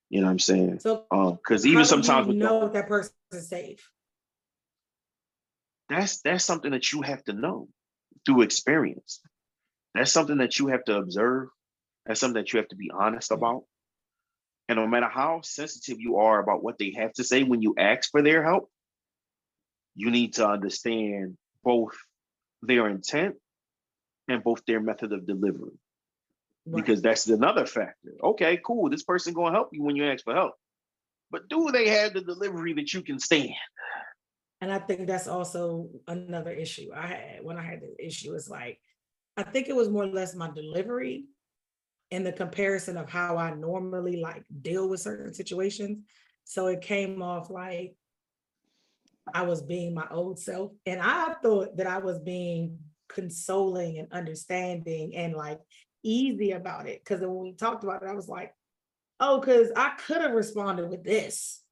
Speaker 1: You know what I'm saying?
Speaker 2: So,
Speaker 1: because even sometimes
Speaker 2: you know if that person is safe.
Speaker 1: That's something that you have to know through experience. That's something that you have to observe. That's something that you have to be honest
Speaker 2: Yeah.
Speaker 1: about. And no matter how sensitive you are about what they have to say when you ask for their help, you need to understand both their intent and both their method of delivery. Because
Speaker 2: Right.
Speaker 1: that's another factor. Okay, cool. This person gonna help you when you ask for help. But do they have the delivery that you can stand?
Speaker 2: And I think that's also another issue I had when I had the issue. Is like, I think it was more or less my delivery and the comparison of how I normally like deal with certain situations. So it came off like I was being my old self. And I thought that I was being consoling and understanding and like easy about it. Cause when we talked about it, I was like, oh, because I could have responded with this,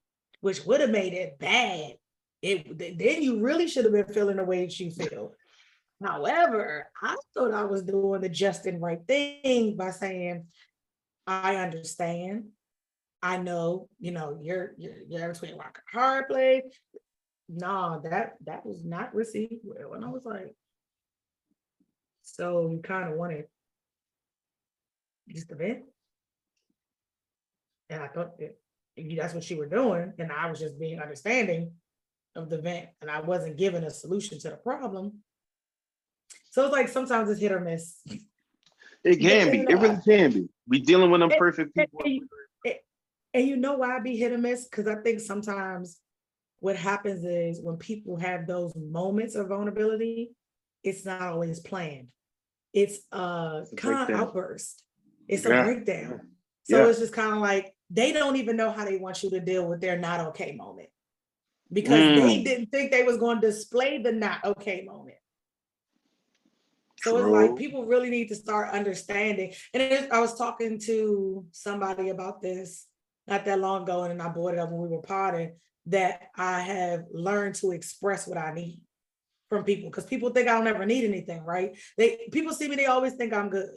Speaker 2: which would have made it bad. Then you really should have been feeling the way that you feel. However, I thought I was doing the just and right thing by saying, I understand. I know, you're between rock and hard place. No, that was not received well. And I was like, so you kind of wanted just to vent. And I thought that that's what you were doing. And I was just being understanding of the vent. And I wasn't given a solution to the problem. So it's like sometimes it's hit or miss.
Speaker 1: It can
Speaker 2: And
Speaker 1: be.
Speaker 2: you know
Speaker 1: It really
Speaker 2: why?
Speaker 1: can be. We dealing with
Speaker 2: And,
Speaker 1: imperfect
Speaker 2: and,
Speaker 1: people.
Speaker 2: and, and you know why I be hit or miss? Because I think sometimes what happens is when people have those moments of vulnerability, it's not always planned. It's a
Speaker 1: It's a
Speaker 2: kind of
Speaker 1: breakdown.
Speaker 2: outburst. It's a
Speaker 1: Yeah.
Speaker 2: breakdown. So
Speaker 1: Yeah.
Speaker 2: it's just kind of like they don't even know how they want you to deal with their not okay moment because they
Speaker 1: Mm,
Speaker 2: didn't think they was going to display the not okay moment. So it's like
Speaker 1: true.
Speaker 2: people really need to start understanding. And I was talking to somebody about this not that long ago, and I brought it up when we were potting, that I have learned to express what I need from people because people think I'll never need anything, right? People see me, they always think I'm good.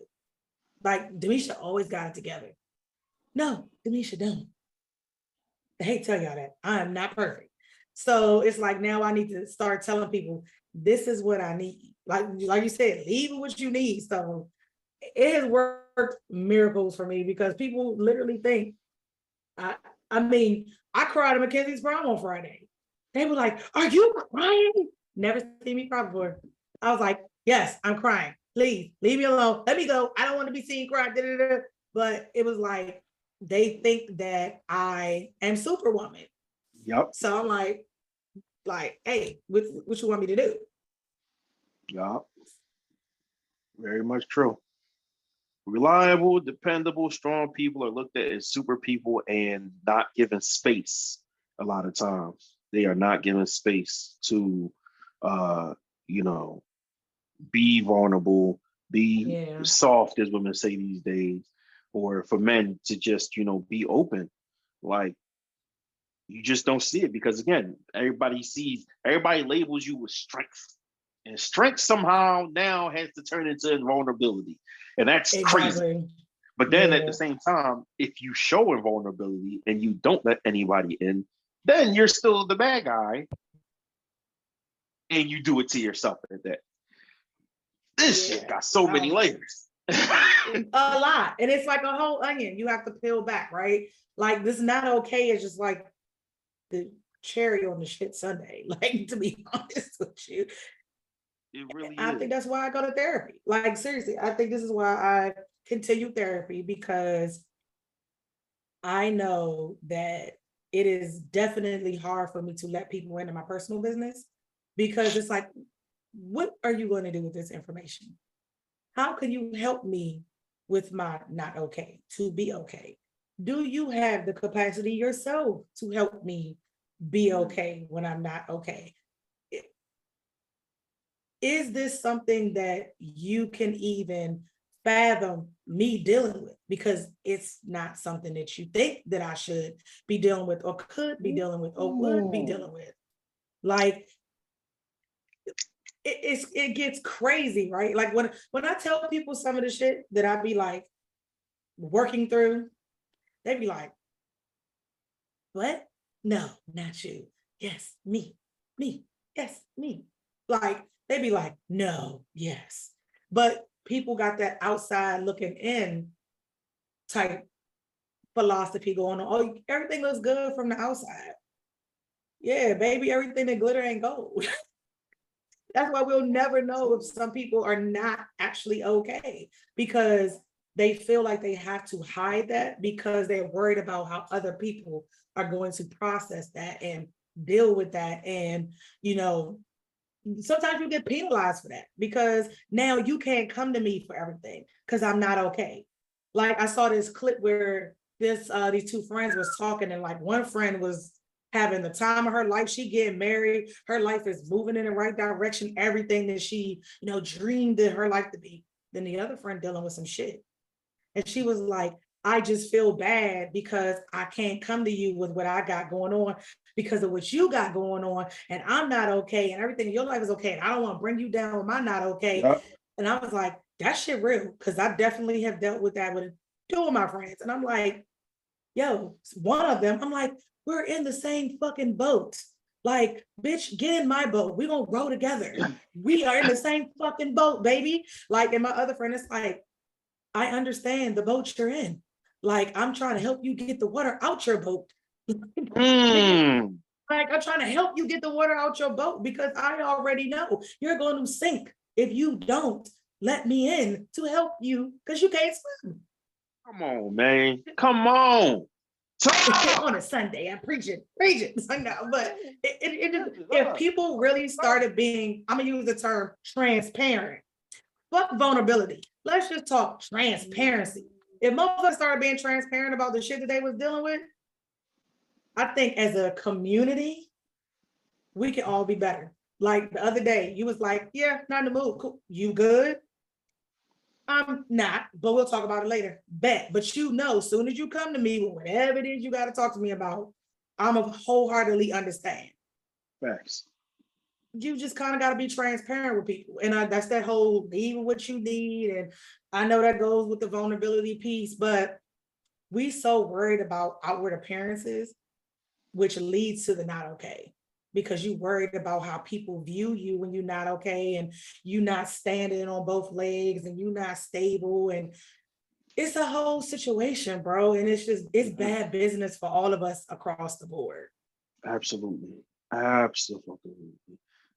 Speaker 2: Like Demisha always got it together. No, Demisha don't. I hate to tell y'all that. I am not perfect. So it's like now I need to start telling people this is what I need. Like you said, leave what you need. So it has worked miracles for me because people literally think I I mean, I cried at Mackenzie's prom on Friday. They were like, "Are you crying?" Never seen me cry before. I was like, "Yes, I'm crying. Please leave me alone. Let me go. I don't want to be seen crying." But it was like they think that I am Superwoman.
Speaker 1: Yep.
Speaker 2: So I'm hey, what you want me to do?
Speaker 1: Yep. Very much true. Reliable, dependable, strong people are looked at as super people and not given space a lot of times. They are not given space to uh, you know, be vulnerable, be
Speaker 2: Yeah,
Speaker 1: soft, as women say these days, or for men to just, be open. Like you just don't see it because again, everybody labels you with strength. And strength somehow now has to turn into vulnerability. And that's crazy.
Speaker 2: exactly.
Speaker 1: But then at the
Speaker 2: Yeah,
Speaker 1: same time, if you show invulnerability and you don't let anybody in, then you're still the bad guy and you do it to yourself at that. This shit
Speaker 2: yeah.
Speaker 1: got so
Speaker 2: I
Speaker 1: many
Speaker 2: don't know.
Speaker 1: layers.
Speaker 2: A lot. And it's like a whole onion you have to peel back, right? Like this not okay is just like the cherry on the shit Sunday. Like to be honest with you.
Speaker 1: It really
Speaker 2: I think
Speaker 1: is.
Speaker 2: that's why I go to therapy. Like seriously, I think this is why I continue therapy because I know that it is definitely hard for me to let people into my personal business because it's like, what are you going to do with this information? How can you help me with my not okay to be okay? Do you have the capacity yourself to help me be okay when I'm not okay? Is this something that you can even fathom me dealing with? Because it's not something that you think that I should be dealing with or could be dealing with or would be
Speaker 1: Ooh.
Speaker 2: dealing with. Like it gets crazy, right? Like when I tell people some of the shit that I be like working through, they be like, what? No, not you. Yes, me, yes, me. Like, they be like, no, yes. But people got that outside looking in type philosophy going on. Oh, everything looks good from the outside. Yeah, baby, everything that glitter ain't gold. That's why we'll never know if some people are not actually okay, because they feel like they have to hide that because they're worried about how other people are going to process that and deal with that. And, you know, sometimes you get penalized for that because now you can't come to me for everything because I'm not okay. Like I saw this clip where these two friends was talking, and like one friend was having the time of her life. She getting married, her life is moving in the right direction, everything that she, you know, dreamed in her life to be. Then the other friend dealing with some shit. And she was like, I just feel bad because I can't come to you with what I got going on because of what you got going on. And I'm not okay. And everything in your life is okay. And I don't want to bring you down with my not okay.
Speaker 1: Yep.
Speaker 2: And I was like, that shit real. Cause I definitely have dealt with that with two of my friends. And I'm like, yo, one of them, I'm like, we're in the same fucking boat. Like, bitch, get in my boat. We're gonna row together. We are in the same fucking boat, baby. Like, and my other friend is like, I understand the boat you're in. Like, I'm trying to help you get the water out your boat.
Speaker 1: Mm.
Speaker 2: Like, I'm trying to help you get the water out your boat because I already know you're going to sink if you don't let me in to help you because you can't swim.
Speaker 1: Come on, man. Come on.
Speaker 2: On a Sunday, I'm preaching. No, but if people really started being, I'm gonna use the term transparent, fuck vulnerability. Let's just talk transparency. If motherfuckers started being transparent about the shit that they was dealing with, I think as a community, we can all be better. Like the other day, you was like, yeah, not in the mood. Cool. You good? I'm not, but we'll talk about it later. Bet. But you know, as soon as you come to me with whatever it is you got to talk to me about, I'm a wholeheartedly understand.
Speaker 1: Facts.
Speaker 2: You just kind of got to be transparent with people. And that's that whole leave what you need. And I know that goes with the vulnerability piece, but we so worried about outward appearances, which leads to the not okay. Because you worried about how people view you when you're not okay and you're not standing on both legs and you're not stable. And it's a whole situation, bro. And it's bad business for all of us across the board.
Speaker 1: Absolutely. Absolutely.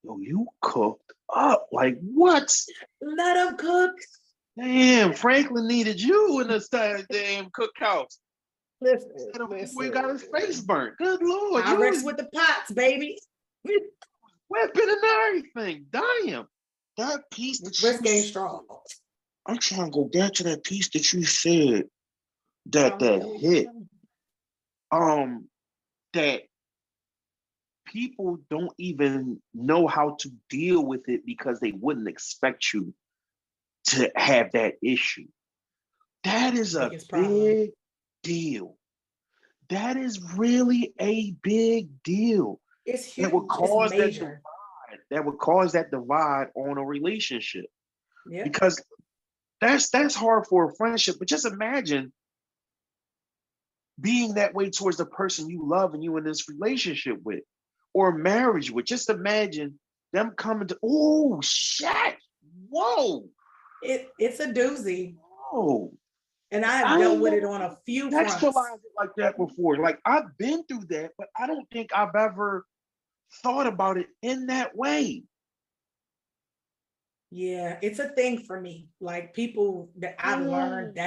Speaker 1: Yo, you cooked up. Like what?
Speaker 2: Let them cook.
Speaker 1: Damn, Franklin needed you in this damn cookhouse.
Speaker 2: Listen,
Speaker 1: We got his face burnt. Good Lord.
Speaker 2: I Rex with the pots, baby.
Speaker 1: Whipping and everything. Damn. That piece that
Speaker 2: Risk
Speaker 1: you
Speaker 2: ain't strong.
Speaker 1: I'm trying to go back to that piece that you said that hit. That people don't even know how to deal with it because they wouldn't expect you to have that issue. That is a big deal. That is really a big deal.
Speaker 2: It's huge.
Speaker 1: That would cause
Speaker 2: that divide.
Speaker 1: That would cause that divide on a relationship.
Speaker 2: Yeah.
Speaker 1: Because that's hard for a friendship. But just imagine being that way towards the person you love and you in this relationship with or marriage with. Just imagine them coming to, oh shit. Whoa.
Speaker 2: It's a doozy.
Speaker 1: Whoa.
Speaker 2: And I have dealt with it on a few fronts.
Speaker 1: Textualized it like that before. Like I've been through that, but I don't think I've ever thought about it in that way.
Speaker 2: Yeah, it's a thing for me. Like people that I've learned,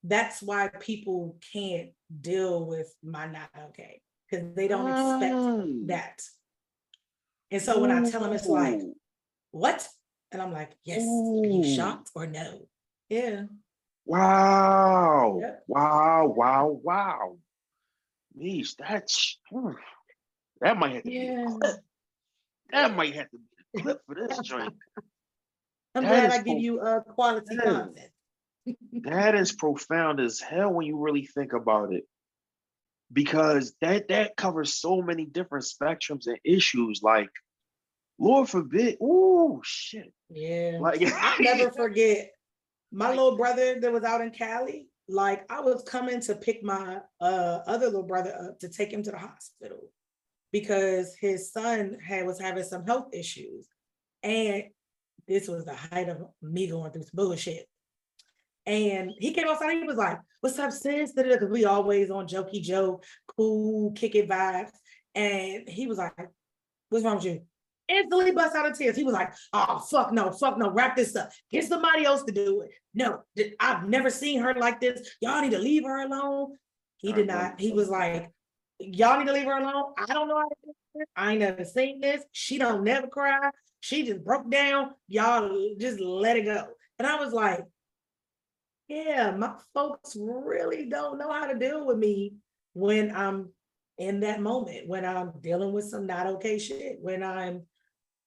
Speaker 2: that's why people can't deal with my not okay because they don't expect that. And so when I tell them, it's like, what? And I'm like, yes. Are you shocked or no? Yeah.
Speaker 1: Wow. Yep. Wow. Niche, that might have to be a clip. That might have to be a clip for this joint.
Speaker 2: I'm glad I give you quality content.
Speaker 1: That is profound as hell when you really think about it. Because that covers so many different spectrums and issues. Like, Lord forbid, oh shit.
Speaker 2: Yeah. Like I'll never forget my little brother that was out in Cali. Like I was coming to pick my other little brother up to take him to the hospital because his son was having some health issues. And this was the height of me going through some bullshit. And he came outside, he was like, "What's up, sis?" Because we always on jokey joke, cool, kick it vibes. And he was like, "What's wrong with you?" Instantly bust out of tears. He was like, "Oh, fuck no, wrap this up. Get somebody else to do it. No, I've never seen her like this. Y'all need to leave her alone." He did not. He was like, "Y'all need to leave her alone. I don't know how to do this. I ain't never seen this. She don't never cry. She just broke down. Y'all just let it go." And I was like, yeah, my folks really don't know how to deal with me when I'm in that moment, when I'm dealing with some not okay shit, when I'm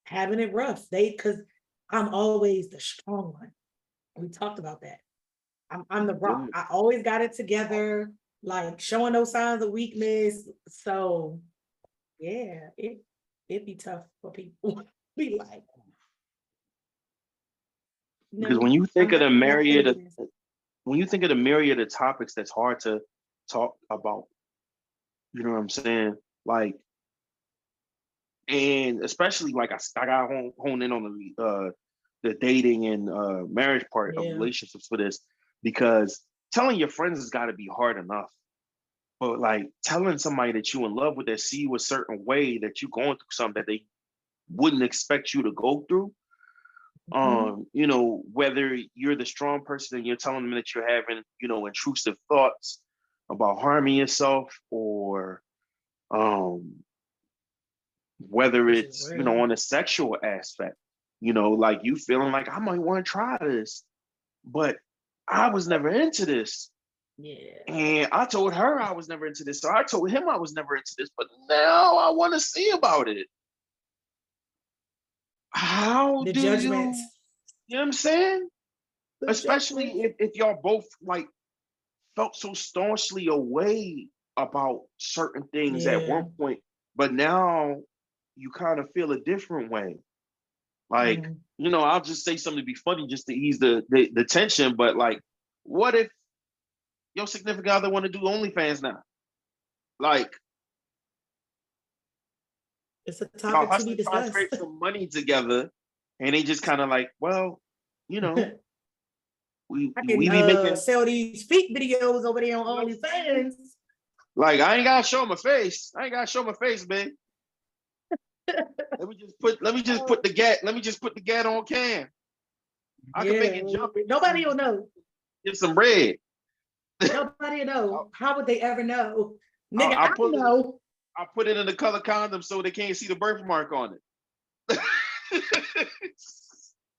Speaker 2: having it rough. Because I'm always the strong one. We talked about that. I'm the rock. I always got it together, like showing no signs of weakness. So yeah, it'd be tough for people. Be like,
Speaker 1: Because
Speaker 2: no, I'm not gonna do this.
Speaker 1: when you think of the myriad of topics that's hard to talk about, you know what I'm saying? Like, and especially like I got hone in on the dating and marriage part of
Speaker 2: Yeah.
Speaker 1: relationships for this, because telling your friends has got to be hard enough. But like telling somebody that you in love with, that see you a certain way, that you going through something that they wouldn't expect you to go through. You know, whether you're the strong person and you're telling them that you're having, you know, intrusive thoughts about harming yourself, or whether
Speaker 2: Which is
Speaker 1: it's, you know,
Speaker 2: real.
Speaker 1: on a sexual aspect, you know, like you feeling like I might want to try this, but I was never into this.
Speaker 2: Yeah.
Speaker 1: And I told her I was never into this. So I told him I was never into this, but now I want to see about it. How
Speaker 2: The
Speaker 1: do
Speaker 2: judgments.
Speaker 1: you know what I'm saying?
Speaker 2: The
Speaker 1: Especially
Speaker 2: judgments.
Speaker 1: if y'all both like felt so staunchly away about certain things at
Speaker 2: Yeah.
Speaker 1: one point, but now you kind of feel a different way. Like, you know, I'll just say something to be funny just to ease the tension, but like, what if your significant other want to do OnlyFans now? Like,
Speaker 2: It's a
Speaker 1: y'all
Speaker 2: topic to be
Speaker 1: hustling, trying to
Speaker 2: discussed.
Speaker 1: scrape some money together, and they just kind of like, well, you know,
Speaker 2: I
Speaker 1: we
Speaker 2: can
Speaker 1: be making,
Speaker 2: sell these feet videos over there on
Speaker 1: you know what I'm saying?
Speaker 2: OnlyFans.
Speaker 1: Like, I ain't gotta show my face. I ain't gotta show my face, man. Let me just put the gat on cam. I can make
Speaker 2: Yeah,
Speaker 1: it jump and
Speaker 2: nobody will know.
Speaker 1: get some bread.
Speaker 2: Nobody will
Speaker 1: I,
Speaker 2: know. How would they ever know? Nigga,
Speaker 1: I
Speaker 2: I
Speaker 1: pull it.
Speaker 2: know.
Speaker 1: I put it in the color condom so they can't see the birthmark on it.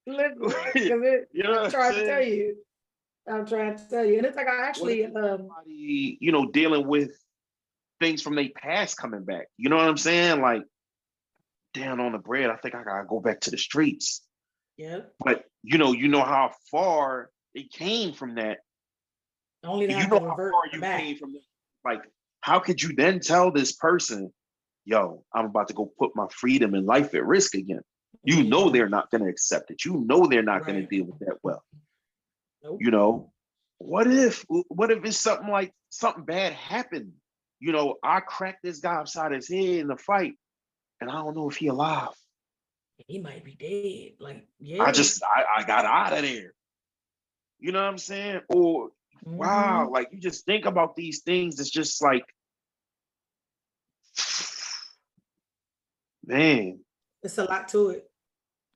Speaker 2: Listen, because
Speaker 1: You know what
Speaker 2: I'm
Speaker 1: I'm
Speaker 2: trying to tell
Speaker 1: saying?
Speaker 2: you. I'm trying to tell you. And it's like I
Speaker 1: What if
Speaker 2: actually
Speaker 1: it's somebody, you know, dealing with things from their past coming back? You know what I'm saying? Like, down on the bread, I think I gotta go back to the streets.
Speaker 2: yeah.
Speaker 1: But you know how far it came from that.
Speaker 2: Only to
Speaker 1: You
Speaker 2: have
Speaker 1: know
Speaker 2: to
Speaker 1: how far
Speaker 2: revert
Speaker 1: you
Speaker 2: back.
Speaker 1: came from that. Like, how could you then tell this person, yo, I'm about to go put my freedom and life at risk again? You know
Speaker 2: Yeah.
Speaker 1: they're not gonna accept it. You know they're not gonna
Speaker 2: Right.
Speaker 1: deal with that well.
Speaker 2: Nope.
Speaker 1: You know, what if it's something like something bad happened? You know, I cracked this guy upside his head in the fight, and I don't know if he alive.
Speaker 2: He might be dead. Like,
Speaker 1: I
Speaker 2: yeah.
Speaker 1: just I got out of there. You know what I'm saying? Or wow, like you just think about these things. It's just like, man,
Speaker 2: It's a lot to it.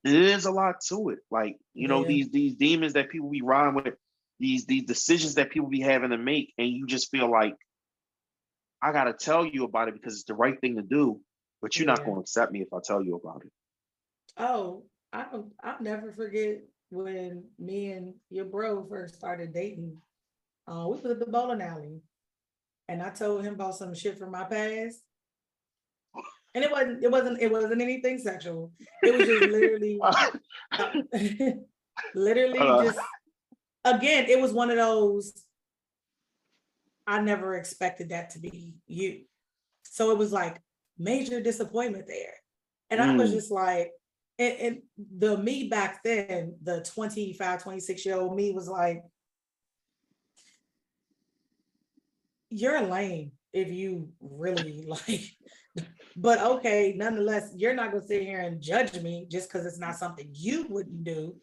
Speaker 1: it is a lot to it. Like, you know,
Speaker 2: Yeah.
Speaker 1: these demons that people be riding with, these decisions that people be having to make, and you just feel like I gotta tell you about it because it's the right thing to do, but you're not
Speaker 2: Yeah.
Speaker 1: gonna accept me if I tell you about it.
Speaker 2: Oh, I'll never forget when me and your bro first started dating. We was at the bowling alley, and I told him about some shit from my past, and it wasn't anything sexual. It was just literally, uh, literally
Speaker 1: uh,
Speaker 2: just again. It was one of those. I never expected that to be you, so it was like major disappointment there, and I was
Speaker 1: mm,
Speaker 2: just like, and the me back then, the 25, 26-year-old me was like, you're lame if you really like But okay, nonetheless, you're not gonna sit here and judge me just because it's not something you wouldn't do.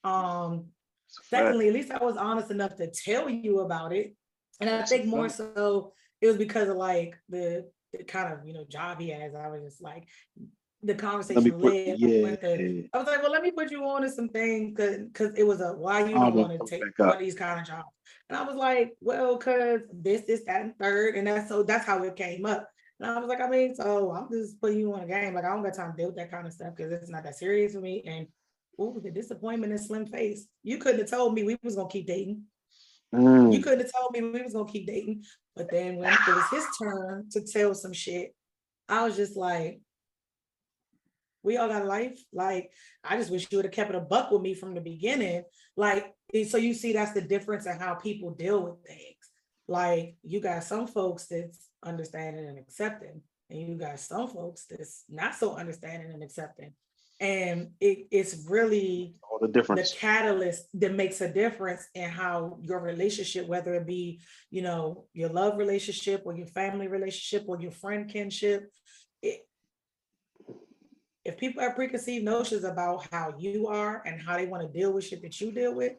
Speaker 2: Um,
Speaker 1: It's a fact.
Speaker 2: Secondly, at least I was honest enough to tell you about it. And I
Speaker 1: That's a
Speaker 2: think more
Speaker 1: fact.
Speaker 2: so it was because of like the kind of job he has. I was just like the
Speaker 1: Let me
Speaker 2: conversation
Speaker 1: put,
Speaker 2: led.
Speaker 1: yeah,
Speaker 2: I was like, well, let me put you on to some things because it was a why you
Speaker 1: I
Speaker 2: don't
Speaker 1: won't
Speaker 2: want to
Speaker 1: come
Speaker 2: take
Speaker 1: back
Speaker 2: one
Speaker 1: up.
Speaker 2: of these kind of jobs. And I was like, well, because this, that, and third. And that's how it came up. And I was like, I mean, so I'm just putting you on a game. Like, I don't got time to deal with that kind of stuff because it's not that serious for me. And ooh, the disappointment in Slim face. You couldn't have told me we was gonna keep dating. You
Speaker 1: Mm.
Speaker 2: couldn't have told me we was gonna keep dating. But then when it was his turn to tell some shit, I was just like, we all got life. Like, I just wish you would have kept it a buck with me from the beginning. Like, so you see, that's the difference in how people deal with things. Like, you got some folks that's understanding and accepting, and you got some folks that's not so understanding and accepting. And it's really
Speaker 1: All the
Speaker 2: the
Speaker 1: difference.
Speaker 2: catalyst that makes a difference in how your relationship, whether it be, your love relationship or your family relationship or your friend kinship, it, if people have preconceived notions about how you are and how they want to deal with shit that you deal with,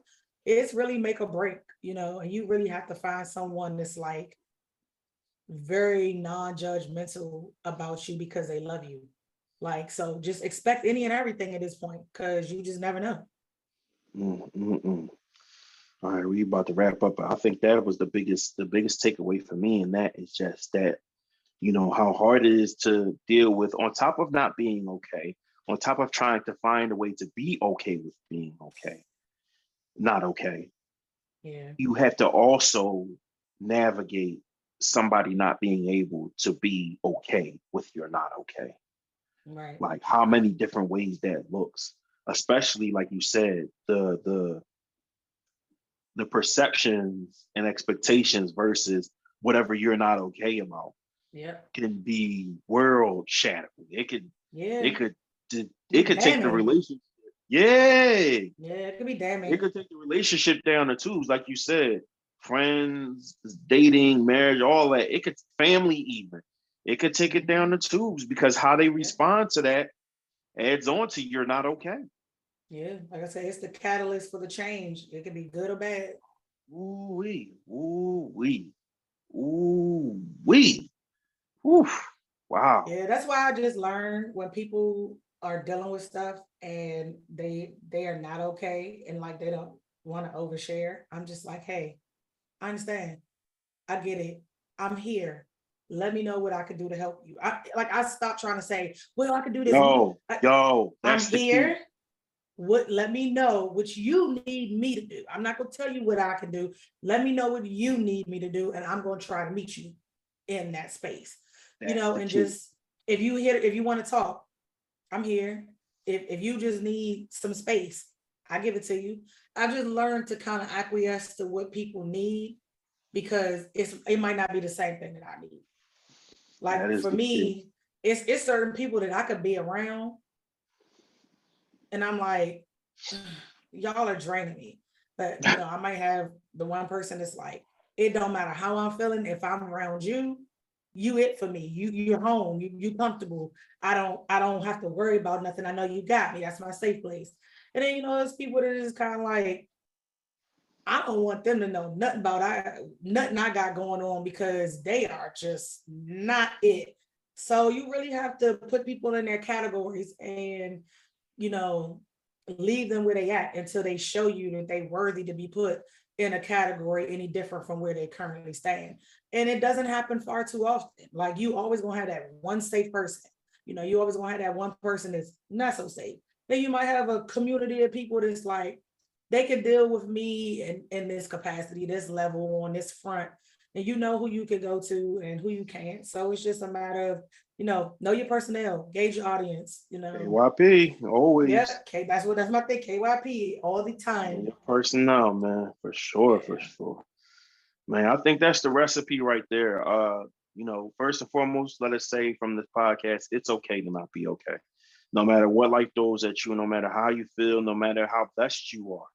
Speaker 2: it's really make or break, and you really have to find someone that's like very non-judgmental about you because they love you. Like, so just expect any and everything at this point because you just never know.
Speaker 1: Mm, mm, mm. All right, we about to wrap up. I think that was the biggest takeaway for me, and that is just that how hard it is to deal with. On top of not being okay, on top of trying to find a way to be okay with being okay, not okay.
Speaker 2: Yeah.
Speaker 1: You have to also navigate somebody not being able to be okay with you're not okay.
Speaker 2: Right.
Speaker 1: Like how many different ways that looks, especially like you said, the perceptions and expectations versus whatever you're not okay about
Speaker 2: Yeah.
Speaker 1: can be world shattering. It could it
Speaker 2: Yeah.
Speaker 1: could it
Speaker 2: Be
Speaker 1: could take the
Speaker 2: damning.
Speaker 1: relationship. Yeah,
Speaker 2: Yeah, it could be
Speaker 1: it
Speaker 2: damning.
Speaker 1: could take the relationship down the tubes, like you said, friends, dating, marriage, all that. It could family even. It could take it
Speaker 2: Mhm.
Speaker 1: down the tubes because how they
Speaker 2: Yeah.
Speaker 1: respond to that adds on to you're not okay.
Speaker 2: Yeah. Like I said, it's the catalyst for the change. It can be good or bad.
Speaker 1: Ooh wee, ooh wee, ooh wee. Oof. Wow.
Speaker 2: Yeah, that's why I just learned when people are dealing with stuff and they are not okay and like they don't want to overshare. I'm just like, hey, I understand. I get it. I'm here. Let me know what I can do to help you. I stopped trying to say, well, I can do this. I,
Speaker 1: Yo,
Speaker 2: I'm
Speaker 1: that's the
Speaker 2: here.
Speaker 1: key.
Speaker 2: What let me know what you need me to do. I'm not gonna tell you what I can do. Let me know what you need me to do, and I'm gonna try to meet you in that space.
Speaker 1: That's the
Speaker 2: And
Speaker 1: key.
Speaker 2: just if you want to talk, I'm here. If you just need some space, I give it to you. I just learned to kind of acquiesce to what people need because it might not be the same thing that I need.
Speaker 1: That
Speaker 2: Like
Speaker 1: is
Speaker 2: for
Speaker 1: the key.
Speaker 2: me, it's certain people that I could be around and I'm like, y'all are draining me. But I might have the one person that's like, it don't matter how I'm feeling. If I'm around you, you it for me. You're home. You comfortable. I don't have to worry about nothing. I know you got me. That's my safe place. And then there's people that are just kind of like, I don't want them to know nothing I got going on because they are just not it. So you really have to put people in their categories and you know, leave them where they at until they show you that they worthy to be put in a category any different from where they currently stand. And it doesn't happen far too often. Like you always gonna have that one safe person. You always gonna have that one person that's not so safe. Then you might have a community of people that's like, they can deal with me in this capacity, this level on this front. And you know who you could go to and who you can't. So it's just a matter of, know your personnel, gauge your audience.
Speaker 1: KYP,
Speaker 2: Yeah,
Speaker 1: always.
Speaker 2: that's my thing. KYP all the
Speaker 1: And
Speaker 2: time.
Speaker 1: your personnel, man, for sure, for
Speaker 2: Yeah.
Speaker 1: sure. Man, I think that's the recipe right there. First and foremost, let us say from this podcast, it's okay to not be okay. No matter what life throws at you, no matter how you feel, no matter how blessed you are,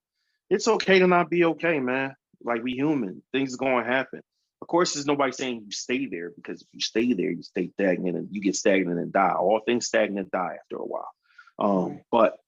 Speaker 1: it's okay to not be okay, man. Like we human, things are going to happen. Of course, there's nobody saying you stay there, because if you stay there, you stay stagnant and you get stagnant and die. All things stagnant die after a while.
Speaker 2: Right.
Speaker 1: But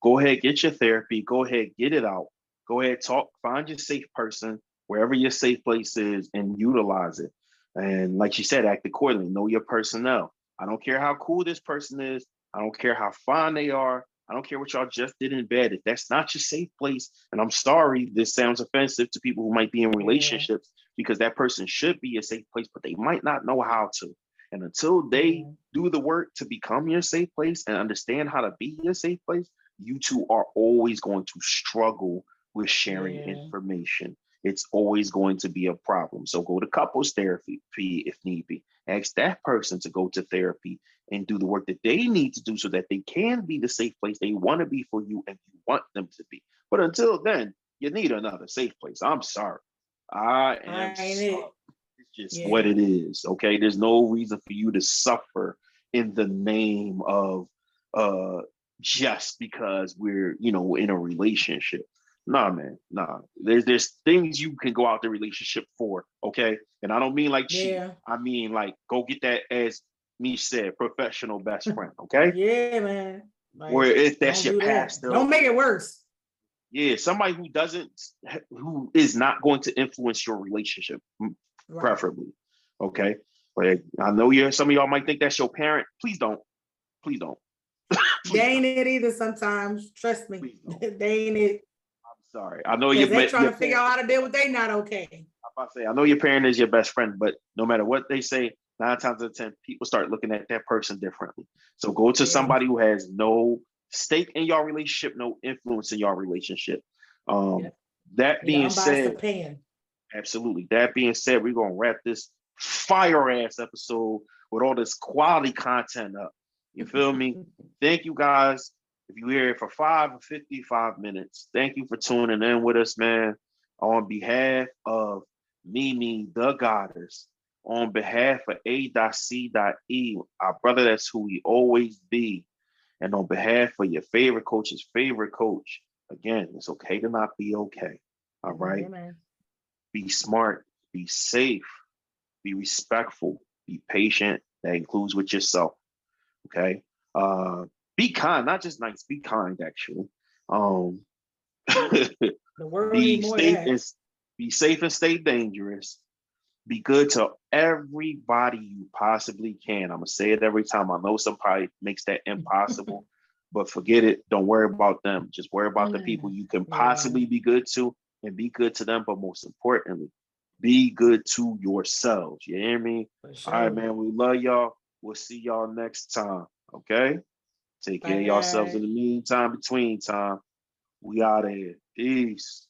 Speaker 1: go ahead, get your therapy, go ahead, get it out, go ahead, talk, find your safe person, wherever your safe place is, and utilize it. And like you said, act accordingly, know your personnel. I don't care how cool this person is, I don't care how fine they are, I don't care what y'all just did in bed. If that's not your safe place, and I'm sorry, this sounds offensive to people who might be in relationships, because that person should be a safe place, but they might not know how to. And until they do the work to become your safe place and understand how to be your safe place, you two are always going to struggle with sharing information. It's always going to be a problem. So go to couples therapy if need be. Ask that person to go to therapy and do the work that they need to do so that they can be the safe place they want to be for you and you want them to be. But until then, you need another safe place. I'm sorry. I am sorry. It's just what it is. Okay. There's no reason for you to suffer in the name of just because we're, in a relationship. Nah, man. Nah. There's things you can go out the relationship for. Okay. And I don't mean like cheat. I mean like go get that, as me said, professional best friend. Okay.
Speaker 2: Yeah, man. Like,
Speaker 1: or if that's your pastor.
Speaker 2: Don't make it worse.
Speaker 1: Yeah, somebody who is not going to influence your relationship, preferably. Okay. But I know some of y'all might think that's your parent. Please don't. Please don't.
Speaker 2: They ain't it either sometimes. Trust me. They ain't it.
Speaker 1: I'm sorry. I know
Speaker 2: they're trying to figure out how to deal with they not okay.
Speaker 1: I'm about to say, I know your parent is your best friend, but no matter what they say, 9 times out of 10, people start looking at that person differently. So go to somebody who has no stake in your relationship, no influence in your relationship. That being said, absolutely. That being said, we're gonna wrap this fire ass episode with all this quality content up. You feel me? Thank you guys. If you're here for 5 or 55 minutes, thank you for tuning in with us, man. On behalf of Mimi the Goddess, on behalf of A.C.E, our brother, that's who we always be. And on behalf of your favorite coach's favorite coach, again, it's okay to not be okay. All right. Be smart, be safe, be respectful, be patient. That includes with yourself. Okay. Be kind, not just nice, be kind, actually. Be safe and stay dangerous. Be good to everybody you possibly can. I'm gonna say it every time. I know somebody makes that impossible, but forget it. Don't worry about them. Just worry about the people you can possibly be good to, and be good to them. But most importantly, be good to yourselves. You hear me? All right, man. We love y'all. We'll see y'all next time. Okay? Take care of yourselves in the meantime, between time. We out of here. Peace.